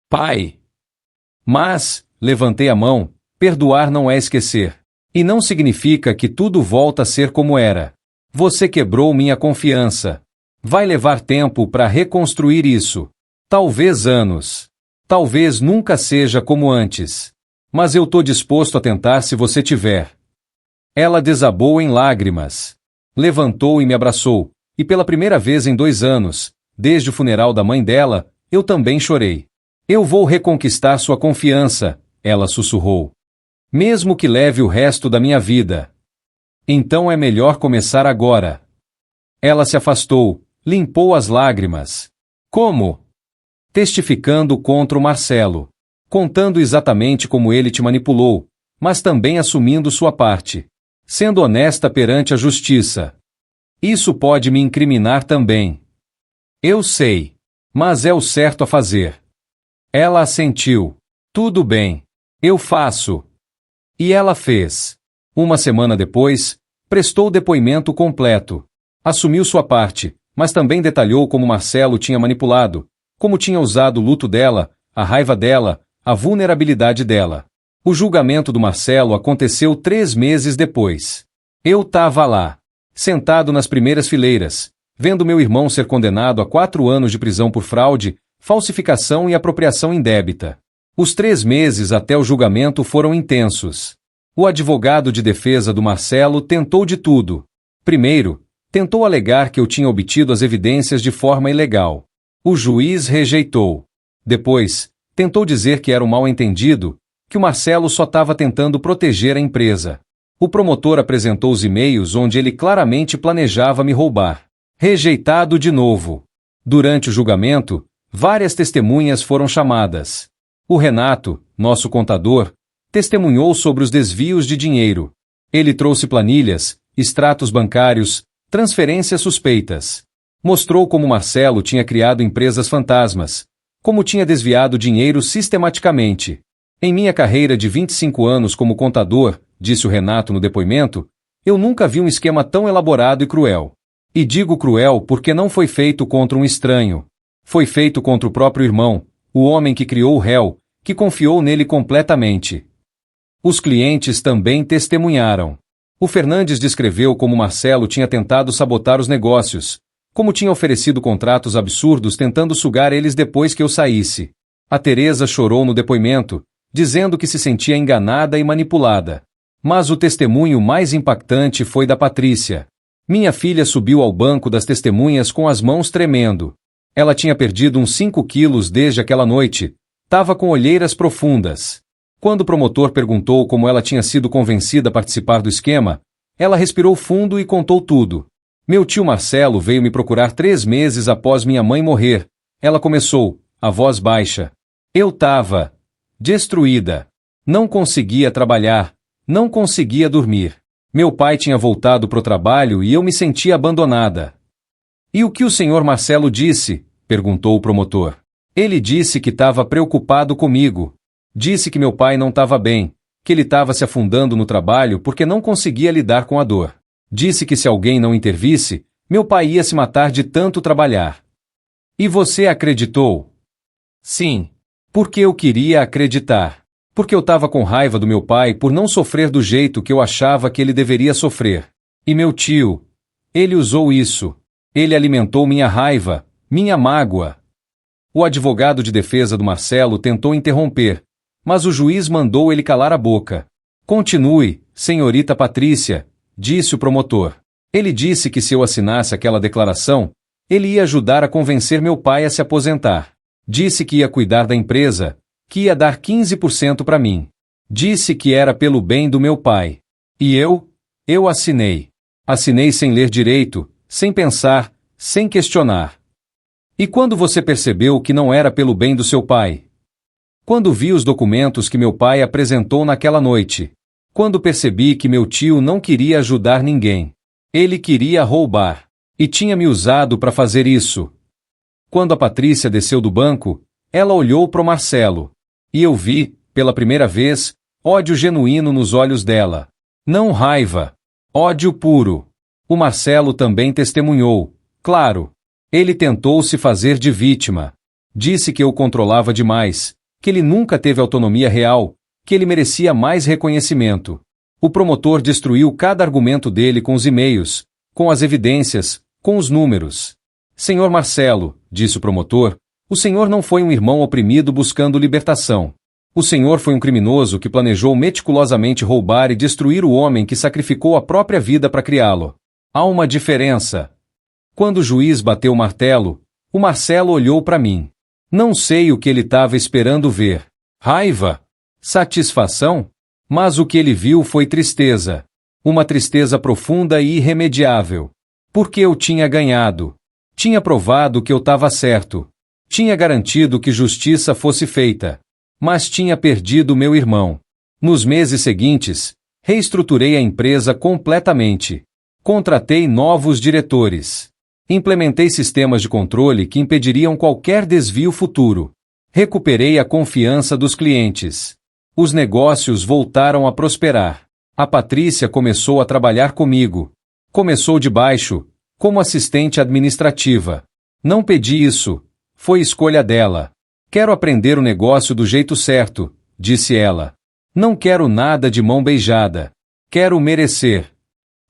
Pai. Mas, levantei a mão, perdoar não é esquecer. E não significa que tudo volta a ser como era. Você quebrou minha confiança. Vai levar tempo para reconstruir isso. Talvez anos. Talvez nunca seja como antes. Mas eu tô disposto a tentar se você tiver. Ela desabou em lágrimas. Levantou e me abraçou, e pela primeira vez em 2 anos, desde o funeral da mãe dela, eu também chorei. Eu vou reconquistar sua confiança, ela sussurrou. Mesmo que leve o resto da minha vida. Então é melhor começar agora. Ela se afastou, limpou as lágrimas. Como? Testificando contra o Marcelo. Contando exatamente como ele te manipulou, mas também assumindo sua parte. Sendo honesta perante a justiça. Isso pode me incriminar também. Eu sei. Mas é o certo a fazer. Ela assentiu. Tudo bem. Eu faço. E ela fez. Uma semana depois, prestou o depoimento completo. Assumiu sua parte, mas também detalhou como Marcelo tinha manipulado, como tinha usado o luto dela, a raiva dela, a vulnerabilidade dela. O julgamento do Marcelo aconteceu 3 meses depois. Eu tava lá, sentado nas primeiras fileiras, vendo meu irmão ser condenado a 4 anos de prisão por fraude, falsificação e apropriação indébita. Os 3 meses até o julgamento foram intensos. O advogado de defesa do Marcelo tentou de tudo. Primeiro, tentou alegar que eu tinha obtido as evidências de forma ilegal. O juiz rejeitou. Depois, tentou dizer que era um mal-entendido, que o Marcelo só estava tentando proteger a empresa. O promotor apresentou os e-mails onde ele claramente planejava me roubar. Rejeitado de novo. Durante o julgamento, várias testemunhas foram chamadas. O Renato, nosso contador, testemunhou sobre os desvios de dinheiro. Ele trouxe planilhas, extratos bancários, transferências suspeitas. Mostrou como Marcelo tinha criado empresas fantasmas, como tinha desviado dinheiro sistematicamente. Em minha carreira de 25 anos como contador, disse o Renato no depoimento, eu nunca vi um esquema tão elaborado e cruel. E digo cruel porque não foi feito contra um estranho. Foi feito contra o próprio irmão, o homem que criou o réu, que confiou nele completamente. Os clientes também testemunharam. O Fernandes descreveu como Marcelo tinha tentado sabotar os negócios, como tinha oferecido contratos absurdos tentando sugar eles depois que eu saísse. A Teresa chorou no depoimento, dizendo que se sentia enganada e manipulada. Mas o testemunho mais impactante foi da Patrícia. Minha filha subiu ao banco das testemunhas com as mãos tremendo. Ela tinha perdido uns 5 quilos desde aquela noite. Tava com olheiras profundas. Quando o promotor perguntou como ela tinha sido convencida a participar do esquema, ela respirou fundo e contou tudo. Meu tio Marcelo veio me procurar 3 meses após minha mãe morrer. Ela começou, a voz baixa. Eu tava destruída. Não conseguia trabalhar. Não conseguia dormir. Meu pai tinha voltado pro trabalho e eu me sentia abandonada. E o que o senhor Marcelo disse? Perguntou o promotor. Ele disse que estava preocupado comigo. Disse que meu pai não estava bem, que ele estava se afundando no trabalho porque não conseguia lidar com a dor. Disse que se alguém não intervisse, meu pai ia se matar de tanto trabalhar. E você acreditou? Sim. Porque eu queria acreditar. Porque eu estava com raiva do meu pai por não sofrer do jeito que eu achava que ele deveria sofrer. E meu tio, ele usou isso. Ele alimentou minha raiva, minha mágoa. O advogado de defesa do Marcelo tentou interromper, mas o juiz mandou ele calar a boca. Continue, senhorita Patrícia, disse o promotor. Ele disse que se eu assinasse aquela declaração, ele ia ajudar a convencer meu pai a se aposentar. Disse que ia cuidar da empresa, que ia dar 15% para mim. Disse que era pelo bem do meu pai. E eu assinei. Assinei sem ler direito, sem pensar, sem questionar. E quando você percebeu que não era pelo bem do seu pai? Quando vi os documentos que meu pai apresentou naquela noite. Quando percebi que meu tio não queria ajudar ninguém. Ele queria roubar. E tinha me usado para fazer isso. Quando a Patrícia desceu do banco, ela olhou para o Marcelo. E eu vi, pela primeira vez, ódio genuíno nos olhos dela. Não raiva. Ódio puro. O Marcelo também testemunhou. Claro. Ele tentou se fazer de vítima. Disse que eu controlava demais, que ele nunca teve autonomia real, que ele merecia mais reconhecimento. O promotor destruiu cada argumento dele com os e-mails, com as evidências, com os números. Senhor Marcelo, disse o promotor, o senhor não foi um irmão oprimido buscando libertação. O senhor foi um criminoso que planejou meticulosamente roubar e destruir o homem que sacrificou a própria vida para criá-lo. Há uma diferença. Quando o juiz bateu o martelo, o Marcelo olhou para mim. Não sei o que ele estava esperando ver. Raiva? Satisfação? Mas o que ele viu foi tristeza. Uma tristeza profunda e irremediável. Porque eu tinha ganhado. Tinha provado que eu estava certo. Tinha garantido que justiça fosse feita. Mas tinha perdido meu irmão. Nos meses seguintes, reestruturei a empresa completamente. Contratei novos diretores. Implementei sistemas de controle que impediriam qualquer desvio futuro. Recuperei a confiança dos clientes. Os negócios voltaram a prosperar. A Patrícia começou a trabalhar comigo. Começou de baixo, como assistente administrativa. Não pedi isso, foi escolha dela. Quero aprender o negócio do jeito certo, disse ela. Não quero nada de mão beijada. Quero merecer.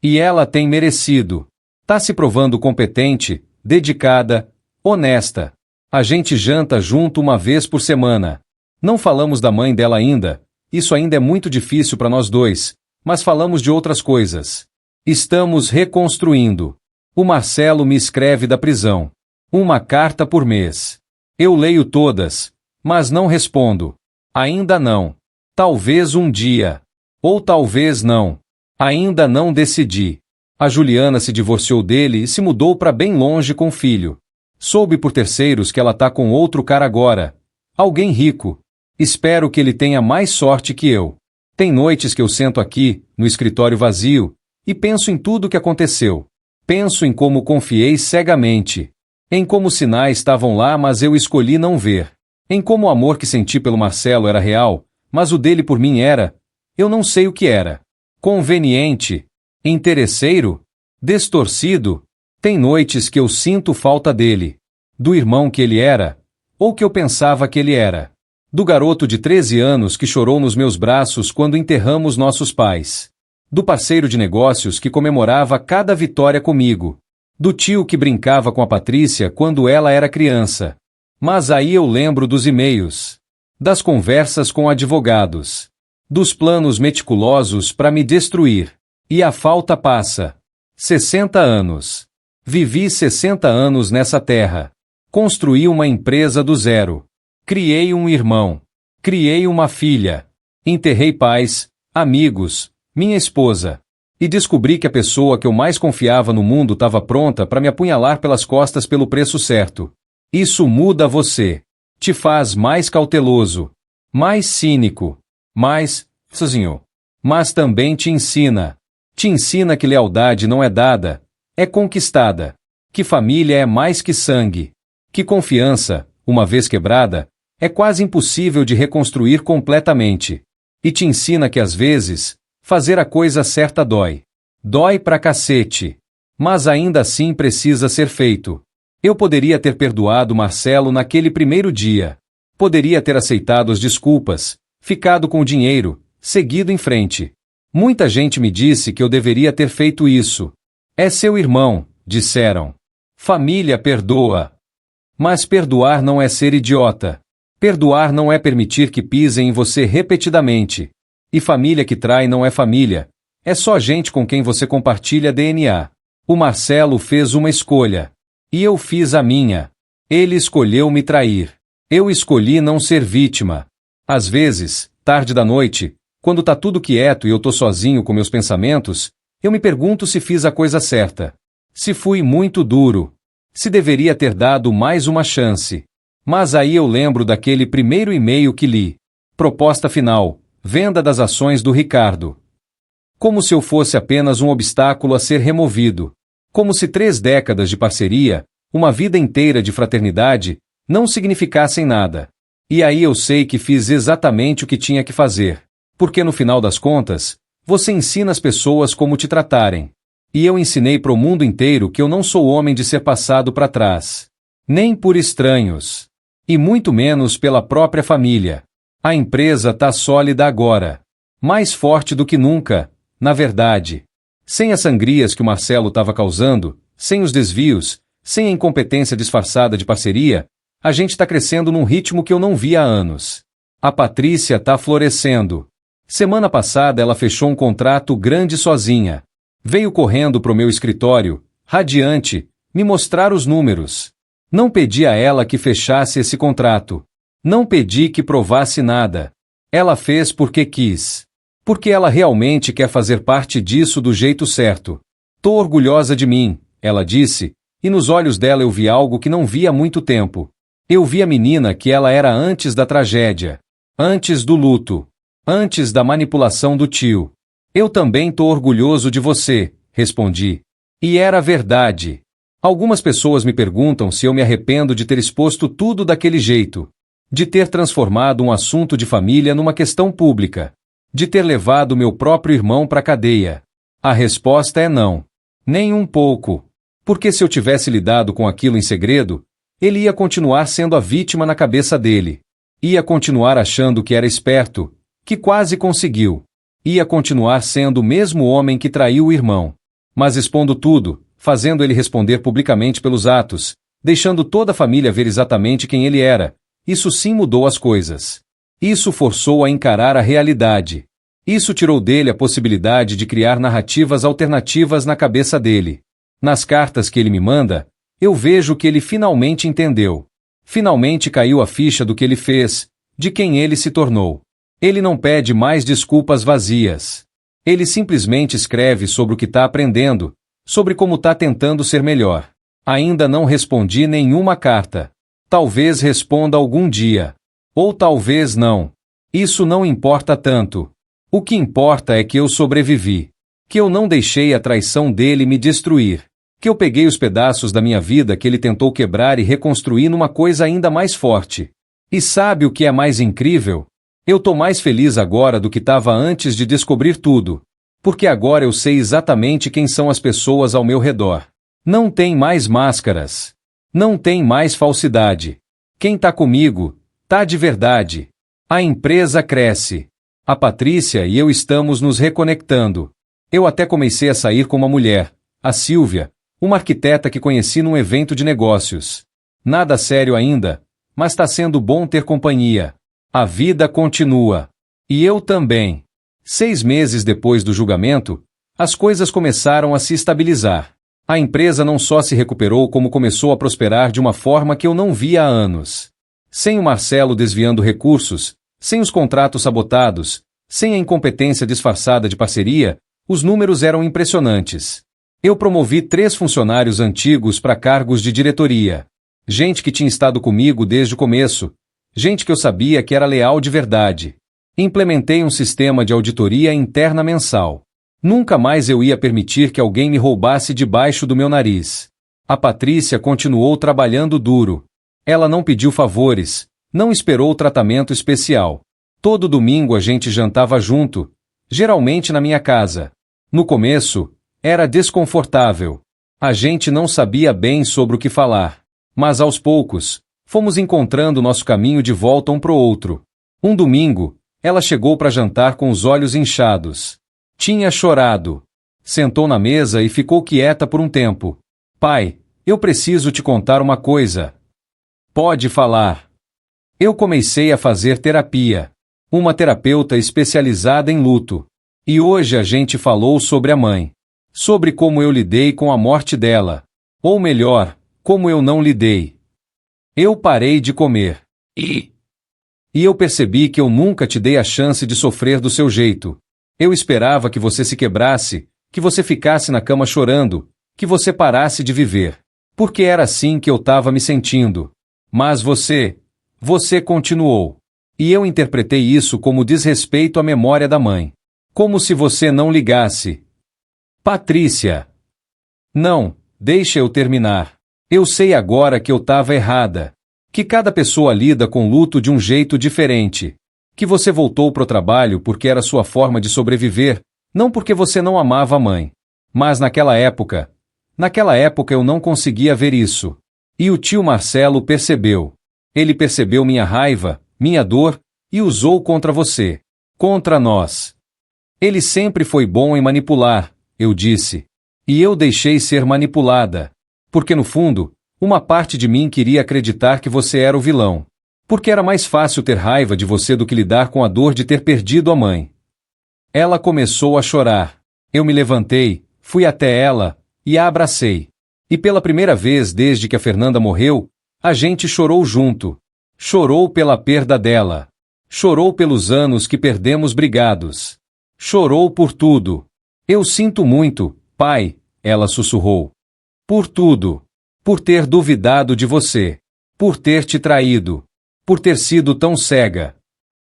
E ela tem merecido. Tá se provando competente, dedicada, honesta. A gente janta junto uma vez por semana. Não falamos da mãe dela ainda, isso ainda é muito difícil para nós dois, mas falamos de outras coisas. Estamos reconstruindo. O Marcelo me escreve da prisão. Uma carta por mês. Eu leio todas, mas não respondo. Ainda não. Talvez um dia. Ou talvez não. Ainda não decidi. A Juliana se divorciou dele e se mudou para bem longe com o filho. Soube por terceiros que ela tá com outro cara agora. Alguém rico. Espero que ele tenha mais sorte que eu. Tem noites que eu sento aqui, no escritório vazio, e penso em tudo o que aconteceu. Penso em como confiei cegamente. Em como os sinais estavam lá, mas eu escolhi não ver. Em como o amor que senti pelo Marcelo era real, mas o dele por mim era... Eu não sei o que era. Conveniente. Interesseiro? Distorcido? Tem noites que eu sinto falta dele. Do irmão que ele era, ou que eu pensava que ele era. Do garoto de 13 anos que chorou nos meus braços quando enterramos nossos pais. Do parceiro de negócios que comemorava cada vitória comigo. Do tio que brincava com a Patrícia quando ela era criança. Mas aí eu lembro dos e-mails. Das conversas com advogados. Dos planos meticulosos para me destruir. E a falta passa. 60 anos. Vivi 60 anos nessa terra. Construí uma empresa do zero. Criei um irmão. Criei uma filha. Enterrei pais, amigos, minha esposa. E descobri que a pessoa que eu mais confiava no mundo estava pronta para me apunhalar pelas costas pelo preço certo. Isso muda você. Te faz mais cauteloso. Mais cínico. Mais, sozinho. Mas também te ensina. Te ensina que lealdade não é dada, é conquistada. Que família é mais que sangue. Que confiança, uma vez quebrada, é quase impossível de reconstruir completamente. E te ensina que às vezes, fazer a coisa certa dói. Dói pra cacete. Mas ainda assim precisa ser feito. Eu poderia ter perdoado Marcelo naquele primeiro dia. Poderia ter aceitado as desculpas, ficado com o dinheiro, seguido em frente. Muita gente me disse que eu deveria ter feito isso. É seu irmão, disseram. Família perdoa. Mas perdoar não é ser idiota. Perdoar não é permitir que pisem em você repetidamente. E família que trai não é família. É só gente com quem você compartilha DNA. O Marcelo fez uma escolha. E eu fiz a minha. Ele escolheu me trair. Eu escolhi não ser vítima. Às vezes, tarde da noite, quando tá tudo quieto e eu tô sozinho com meus pensamentos, eu me pergunto se fiz a coisa certa. Se fui muito duro. Se deveria ter dado mais uma chance. Mas aí eu lembro daquele primeiro e-mail que li. Proposta final. Venda das ações do Ricardo. Como se eu fosse apenas um obstáculo a ser removido. Como se 3 décadas de parceria, uma vida inteira de fraternidade, não significassem nada. E aí eu sei que fiz exatamente o que tinha que fazer. Porque no final das contas, você ensina as pessoas como te tratarem. E eu ensinei para o mundo inteiro que eu não sou homem de ser passado para trás. Nem por estranhos. E muito menos pela própria família. A empresa tá sólida agora. Mais forte do que nunca, na verdade. Sem as sangrias que o Marcelo estava causando, sem os desvios, sem a incompetência disfarçada de parceria, a gente está crescendo num ritmo que eu não vi há anos. A Patrícia tá florescendo. Semana passada ela fechou um contrato grande sozinha. Veio correndo pro meu escritório, radiante, me mostrar os números. Não pedi a ela que fechasse esse contrato. Não pedi que provasse nada. Ela fez porque quis. Porque ela realmente quer fazer parte disso do jeito certo. Tô orgulhosa de mim, ela disse, e nos olhos dela eu vi algo que não vi há muito tempo. Eu vi a menina que ela era antes da tragédia. Antes do luto. Antes da manipulação do tio. Eu também tô orgulhoso de você, respondi. E era verdade. Algumas pessoas me perguntam se eu me arrependo de ter exposto tudo daquele jeito, de ter transformado um assunto de família numa questão pública, de ter levado meu próprio irmão para a cadeia. A resposta é não. Nem um pouco. Porque se eu tivesse lidado com aquilo em segredo, ele ia continuar sendo a vítima na cabeça dele. Ia continuar achando que era esperto, que quase conseguiu. Ia continuar sendo o mesmo homem que traiu o irmão. Mas expondo tudo, fazendo ele responder publicamente pelos atos, deixando toda a família ver exatamente quem ele era, isso sim mudou as coisas. Isso forçou a encarar a realidade. Isso tirou dele a possibilidade de criar narrativas alternativas na cabeça dele. Nas cartas que ele me manda, eu vejo que ele finalmente entendeu. Finalmente caiu a ficha do que ele fez, de quem ele se tornou. Ele não pede mais desculpas vazias. Ele simplesmente escreve sobre o que está aprendendo, sobre como está tentando ser melhor. Ainda não respondi nenhuma carta. Talvez responda algum dia. Ou talvez não. Isso não importa tanto. O que importa é que eu sobrevivi. Que eu não deixei a traição dele me destruir. Que eu peguei os pedaços da minha vida que ele tentou quebrar e reconstruir numa coisa ainda mais forte. E sabe o que é mais incrível? Eu tô mais feliz agora do que estava antes de descobrir tudo. Porque agora eu sei exatamente quem são as pessoas ao meu redor. Não tem mais máscaras. Não tem mais falsidade. Quem tá comigo, tá de verdade. A empresa cresce. A Patrícia e eu estamos nos reconectando. Eu até comecei a sair com uma mulher, a Silvia, uma arquiteta que conheci num evento de negócios. Nada sério ainda, mas tá sendo bom ter companhia. A vida continua. E eu também. 6 meses depois do julgamento, as coisas começaram a se estabilizar. A empresa não só se recuperou como começou a prosperar de uma forma que eu não via há anos. Sem o Marcelo desviando recursos, sem os contratos sabotados, sem a incompetência disfarçada de parceria, os números eram impressionantes. Eu promovi 3 funcionários antigos para cargos de diretoria. Gente que tinha estado comigo desde o começo. Gente que eu sabia que era leal de verdade. Implementei um sistema de auditoria interna mensal. Nunca mais eu ia permitir que alguém me roubasse debaixo do meu nariz. A Patrícia continuou trabalhando duro. Ela não pediu favores, não esperou tratamento especial. Todo domingo a gente jantava junto, geralmente na minha casa. No começo, era desconfortável. A gente não sabia bem sobre o que falar. Mas aos poucos, fomos encontrando nosso caminho de volta um pro outro. Um domingo, ela chegou para jantar com os olhos inchados. Tinha chorado. Sentou na mesa e ficou quieta por um tempo. Pai, eu preciso te contar uma coisa. Pode falar. Eu comecei a fazer terapia. Uma terapeuta especializada em luto. E hoje a gente falou sobre a mãe. Sobre como eu lidei com a morte dela. Ou melhor, como eu não lidei. Eu parei de comer. E eu percebi que eu nunca te dei a chance de sofrer do seu jeito. Eu esperava que você se quebrasse, que você ficasse na cama chorando, que você parasse de viver. Porque era assim que eu estava me sentindo. Mas você continuou. E eu interpretei isso como desrespeito à memória da mãe. Como se você não ligasse. Patrícia. Não, deixa eu terminar. Eu sei agora que eu estava errada. Que cada pessoa lida com luto de um jeito diferente. Que você voltou pro trabalho porque era sua forma de sobreviver, não porque você não amava a mãe. Mas naquela época eu não conseguia ver isso. E o tio Marcelo percebeu. Ele percebeu minha raiva, minha dor, e usou contra você. Contra nós. Ele sempre foi bom em manipular, eu disse. E eu deixei ser manipulada. Porque no fundo, uma parte de mim queria acreditar que você era o vilão. Porque era mais fácil ter raiva de você do que lidar com a dor de ter perdido a mãe. Ela começou a chorar. Eu me levantei, fui até ela, e a abracei. E pela primeira vez desde que a Fernanda morreu, a gente chorou junto. Chorou pela perda dela. Chorou pelos anos que perdemos brigados. Chorou por tudo. Eu sinto muito, pai, ela sussurrou. Por tudo. Por ter duvidado de você. Por ter te traído. Por ter sido tão cega.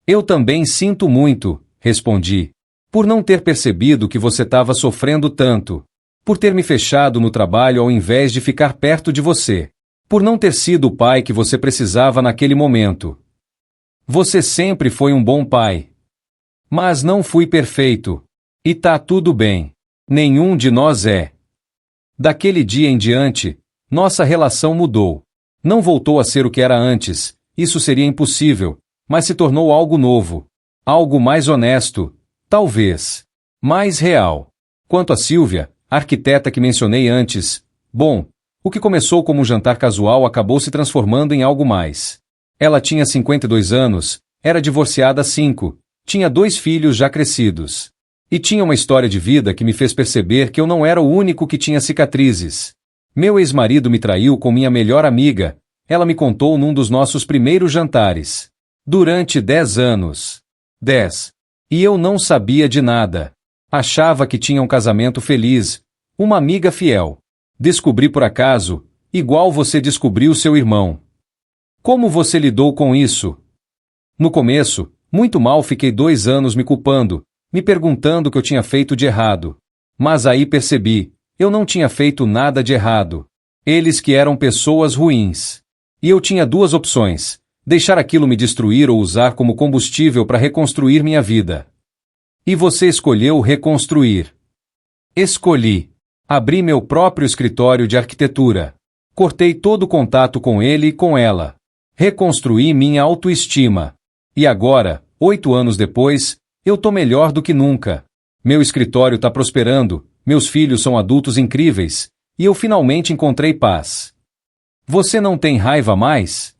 Eu também sinto muito, respondi. Por não ter percebido que você estava sofrendo tanto. Por ter me fechado no trabalho ao invés de ficar perto de você. Por não ter sido o pai que você precisava naquele momento. Você sempre foi um bom pai. Mas não fui perfeito. E tá tudo bem. Nenhum de nós é. Daquele dia em diante, nossa relação mudou. Não voltou a ser o que era antes, isso seria impossível, mas se tornou algo novo. Algo mais honesto, talvez. Mais real. Quanto a Silvia, a arquiteta que mencionei antes, bom, o que começou como um jantar casual acabou se transformando em algo mais. Ela tinha 52 anos, era divorciada há 5, tinha 2 filhos já crescidos. E tinha uma história de vida que me fez perceber que eu não era o único que tinha cicatrizes. Meu ex-marido me traiu com minha melhor amiga, ela me contou num dos nossos primeiros jantares. Durante 10 anos. 10. E eu não sabia de nada. Achava que tinha um casamento feliz, uma amiga fiel. Descobri por acaso, igual você descobriu seu irmão. Como você lidou com isso? No começo, muito mal, fiquei 2 anos me culpando, me perguntando o que eu tinha feito de errado. Mas aí percebi, eu não tinha feito nada de errado. Eles que eram pessoas ruins. E eu tinha 2 opções, deixar aquilo me destruir ou usar como combustível para reconstruir minha vida. E você escolheu reconstruir. Escolhi. Abri meu próprio escritório de arquitetura. Cortei todo o contato com ele e com ela. Reconstruí minha autoestima. E agora, 8 anos depois, eu tô melhor do que nunca. Meu escritório tá prosperando, meus filhos são adultos incríveis, e eu finalmente encontrei paz. Você não tem raiva mais?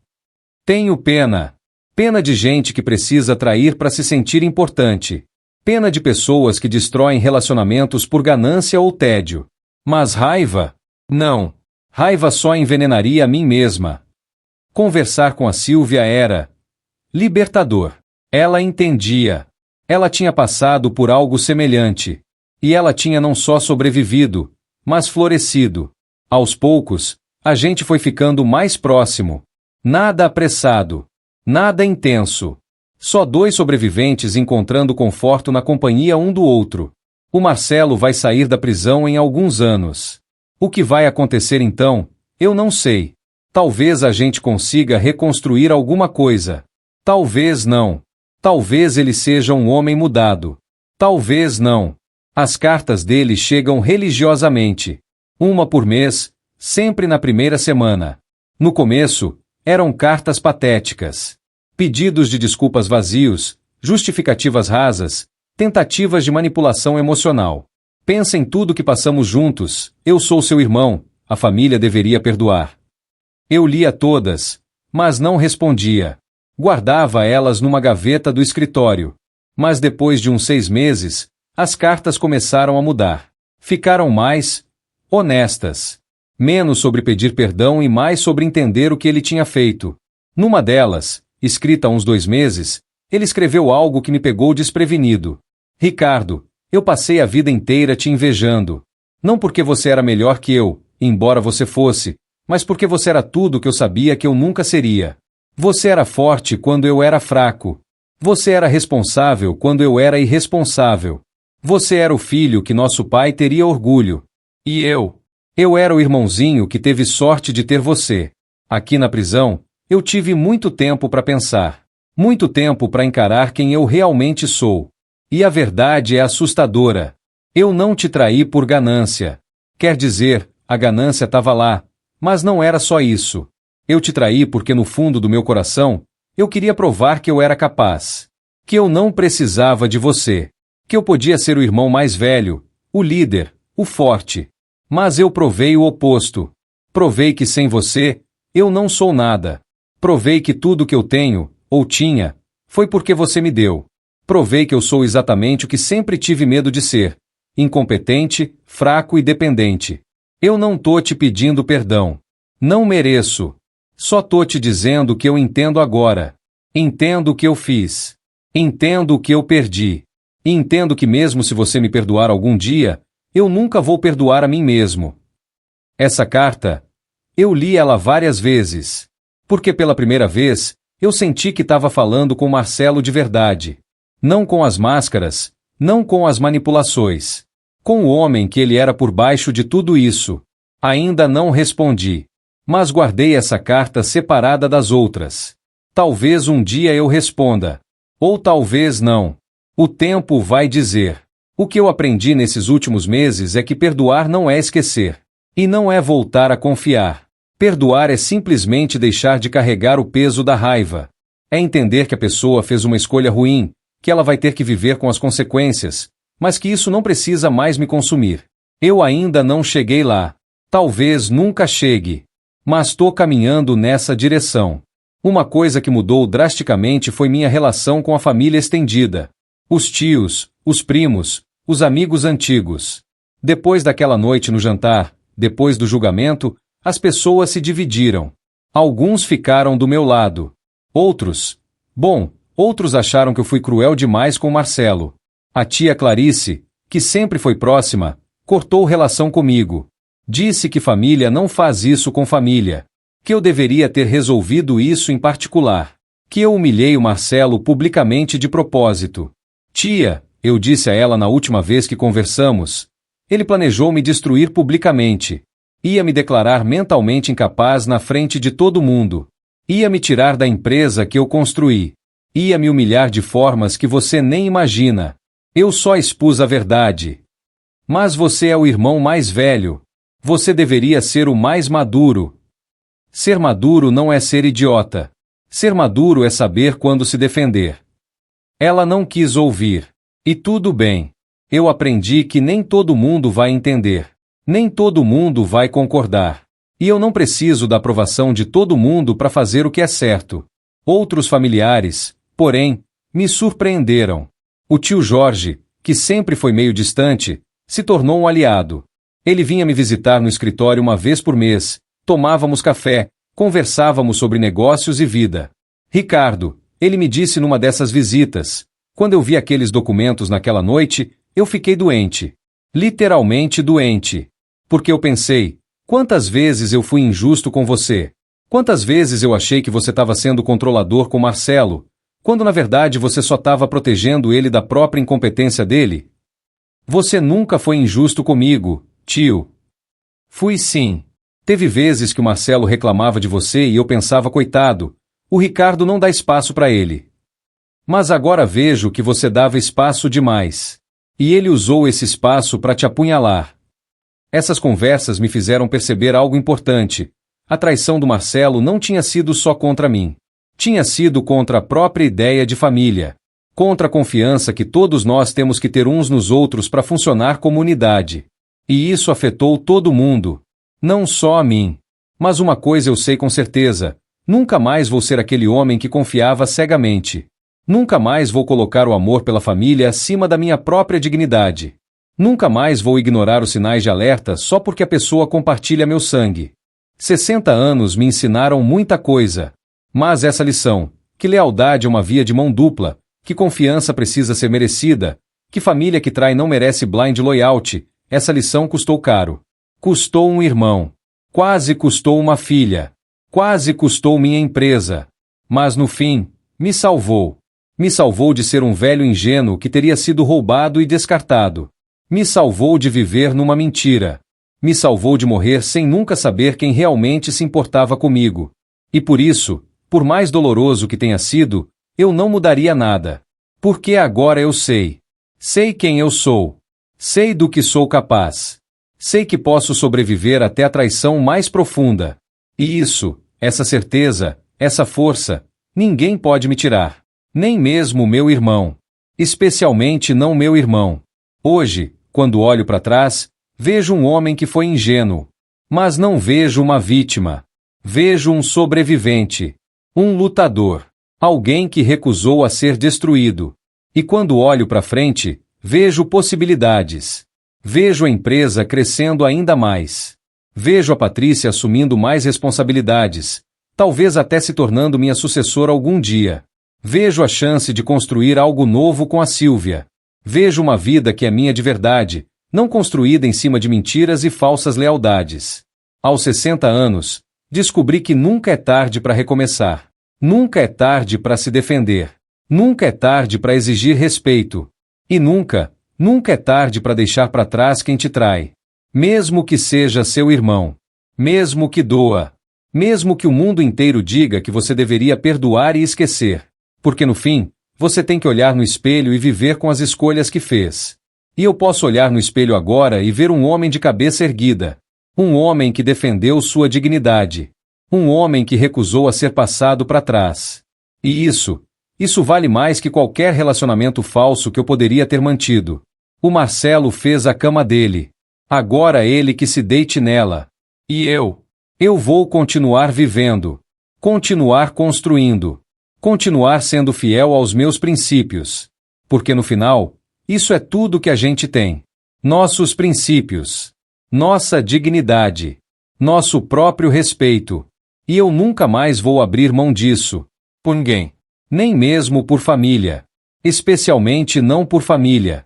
Tenho pena. Pena de gente que precisa trair para se sentir importante. Pena de pessoas que destroem relacionamentos por ganância ou tédio. Mas raiva? Não. Raiva só envenenaria a mim mesma. Conversar com a Silvia era libertador. Ela entendia. Ela tinha passado por algo semelhante. E ela tinha não só sobrevivido, mas florescido. Aos poucos, a gente foi ficando mais próximo. Nada apressado. Nada intenso. Só 2 sobreviventes encontrando conforto na companhia um do outro. O Marcelo vai sair da prisão em alguns anos. O que vai acontecer então, eu não sei. Talvez a gente consiga reconstruir alguma coisa. Talvez não. Talvez ele seja um homem mudado. Talvez não. As cartas dele chegam religiosamente. 1 por mês, sempre na primeira semana. No começo, eram cartas patéticas. Pedidos de desculpas vazios, justificativas rasas, tentativas de manipulação emocional. Pensa em tudo que passamos juntos, eu sou seu irmão, a família deveria perdoar. Eu lia todas, mas não respondia. Guardava elas numa gaveta do escritório. Mas depois de uns 6 meses, as cartas começaram a mudar. Ficaram mais honestas. Menos sobre pedir perdão e mais sobre entender o que ele tinha feito. Numa delas, escrita há uns 2 meses, ele escreveu algo que me pegou desprevenido. Ricardo, eu passei a vida inteira te invejando. Não porque você era melhor que eu, embora você fosse, mas porque você era tudo que eu sabia que eu nunca seria. Você era forte quando eu era fraco. Você era responsável quando eu era irresponsável. Você era o filho que nosso pai teria orgulho. E eu? Eu era o irmãozinho que teve sorte de ter você. Aqui na prisão, eu tive muito tempo para pensar. Muito tempo para encarar quem eu realmente sou. E a verdade é assustadora. Eu não te traí por ganância. Quer dizer, a ganância estava lá, mas não era só isso. Eu te traí porque no fundo do meu coração, eu queria provar que eu era capaz. Que eu não precisava de você. Que eu podia ser o irmão mais velho, o líder, o forte. Mas eu provei o oposto. Provei que sem você, eu não sou nada. Provei que tudo que eu tenho, ou tinha, foi porque você me deu. Provei que eu sou exatamente o que sempre tive medo de ser. Incompetente, fraco e dependente. Eu não tô te pedindo perdão. Não mereço. Só tô te dizendo que eu entendo agora. Entendo o que eu fiz. Entendo o que eu perdi. E entendo que mesmo se você me perdoar algum dia, eu nunca vou perdoar a mim mesmo. Essa carta, eu li ela várias vezes. Porque pela primeira vez, eu senti que estava falando com Marcelo de verdade. Não com as máscaras, não com as manipulações. Com o homem que ele era por baixo de tudo isso. Ainda não respondi. Mas guardei essa carta separada das outras. Talvez um dia eu responda. Ou talvez não. O tempo vai dizer. O que eu aprendi nesses últimos meses é que perdoar não é esquecer. E não é voltar a confiar. Perdoar é simplesmente deixar de carregar o peso da raiva. É entender que a pessoa fez uma escolha ruim, que ela vai ter que viver com as consequências, mas que isso não precisa mais me consumir. Eu ainda não cheguei lá. Talvez nunca chegue. Mas tô caminhando nessa direção. Uma coisa que mudou drasticamente foi minha relação com a família estendida. Os tios, os primos, os amigos antigos. Depois daquela noite no jantar, depois do julgamento, as pessoas se dividiram. Alguns ficaram do meu lado. Outros acharam que eu fui cruel demais com Marcelo. A tia Clarice, que sempre foi próxima, cortou relação comigo. Disse que família não faz isso com família. Que eu deveria ter resolvido isso em particular. Que eu humilhei o Marcelo publicamente de propósito. Tia, eu disse a ela na última vez que conversamos, ele planejou me destruir publicamente. Ia me declarar mentalmente incapaz na frente de todo mundo. Ia me tirar da empresa que eu construí. Ia me humilhar de formas que você nem imagina. Eu só expus a verdade. Mas você é o irmão mais velho. Você deveria ser o mais maduro. Ser maduro não é ser idiota. Ser maduro é saber quando se defender. Ela não quis ouvir. E tudo bem. Eu aprendi que nem todo mundo vai entender. Nem todo mundo vai concordar. E eu não preciso da aprovação de todo mundo para fazer o que é certo. Outros familiares, porém, me surpreenderam. O tio Jorge, que sempre foi meio distante, se tornou um aliado. Ele vinha me visitar no escritório uma vez por mês, tomávamos café, conversávamos sobre negócios e vida. Ricardo, ele me disse numa dessas visitas, quando eu vi aqueles documentos naquela noite, eu fiquei doente. Literalmente doente. Porque eu pensei, quantas vezes eu fui injusto com você? Quantas vezes eu achei que você estava sendo controlador com Marcelo, quando na verdade você só estava protegendo ele da própria incompetência dele? Você nunca foi injusto comigo, tio. Fui sim. Teve vezes que o Marcelo reclamava de você e eu pensava, coitado, o Ricardo não dá espaço para ele. Mas agora vejo que você dava espaço demais. E ele usou esse espaço para te apunhalar. Essas conversas me fizeram perceber algo importante. A traição do Marcelo não tinha sido só contra mim. Tinha sido contra a própria ideia de família. Contra a confiança que todos nós temos que ter uns nos outros para funcionar como unidade. E isso afetou todo mundo. Não só a mim. Mas uma coisa eu sei com certeza. Nunca mais vou ser aquele homem que confiava cegamente. Nunca mais vou colocar o amor pela família acima da minha própria dignidade. Nunca mais vou ignorar os sinais de alerta só porque a pessoa compartilha meu sangue. 60 anos me ensinaram muita coisa. Mas essa lição, que lealdade é uma via de mão dupla, que confiança precisa ser merecida, que família que trai não merece blind loyalty, essa lição custou caro. Custou um irmão. Quase custou uma filha. Quase custou minha empresa. Mas no fim, me salvou. Me salvou de ser um velho ingênuo que teria sido roubado e descartado. Me salvou de viver numa mentira. Me salvou de morrer sem nunca saber quem realmente se importava comigo. E por isso, por mais doloroso que tenha sido, eu não mudaria nada. Porque agora eu sei. Sei quem eu sou. Sei do que sou capaz. Sei que posso sobreviver até a traição mais profunda. E isso, essa certeza, essa força, ninguém pode me tirar. Nem mesmo meu irmão. Especialmente não meu irmão. Hoje, quando olho para trás, vejo um homem que foi ingênuo. Mas não vejo uma vítima. Vejo um sobrevivente. Um lutador. Alguém que recusou a ser destruído. E quando olho para frente, vejo possibilidades. Vejo a empresa crescendo ainda mais. Vejo a Patrícia assumindo mais responsabilidades, talvez até se tornando minha sucessora algum dia. Vejo a chance de construir algo novo com a Sílvia. Vejo uma vida que é minha de verdade, não construída em cima de mentiras e falsas lealdades. Aos 60 anos, descobri que nunca é tarde para recomeçar. Nunca é tarde para se defender. Nunca é tarde para exigir respeito. E nunca, Nunca é tarde para deixar para trás quem te trai. Mesmo que seja seu irmão. Mesmo que doa. Mesmo que o mundo inteiro diga que você deveria perdoar e esquecer. Porque no fim, você tem que olhar no espelho e viver com as escolhas que fez. E eu posso olhar no espelho agora e ver um homem de cabeça erguida. Um homem que defendeu sua dignidade. Um homem que recusou a ser passado para trás. E isso vale mais que qualquer relacionamento falso que eu poderia ter mantido. O Marcelo fez a cama dele. Agora ele que se deite nela. E eu vou continuar vivendo. Continuar construindo. Continuar sendo fiel aos meus princípios. Porque no final, isso é tudo que a gente tem. Nossos princípios. Nossa dignidade. Nosso próprio respeito. E eu nunca mais vou abrir mão disso. Por ninguém. Nem mesmo por família. Especialmente não por família.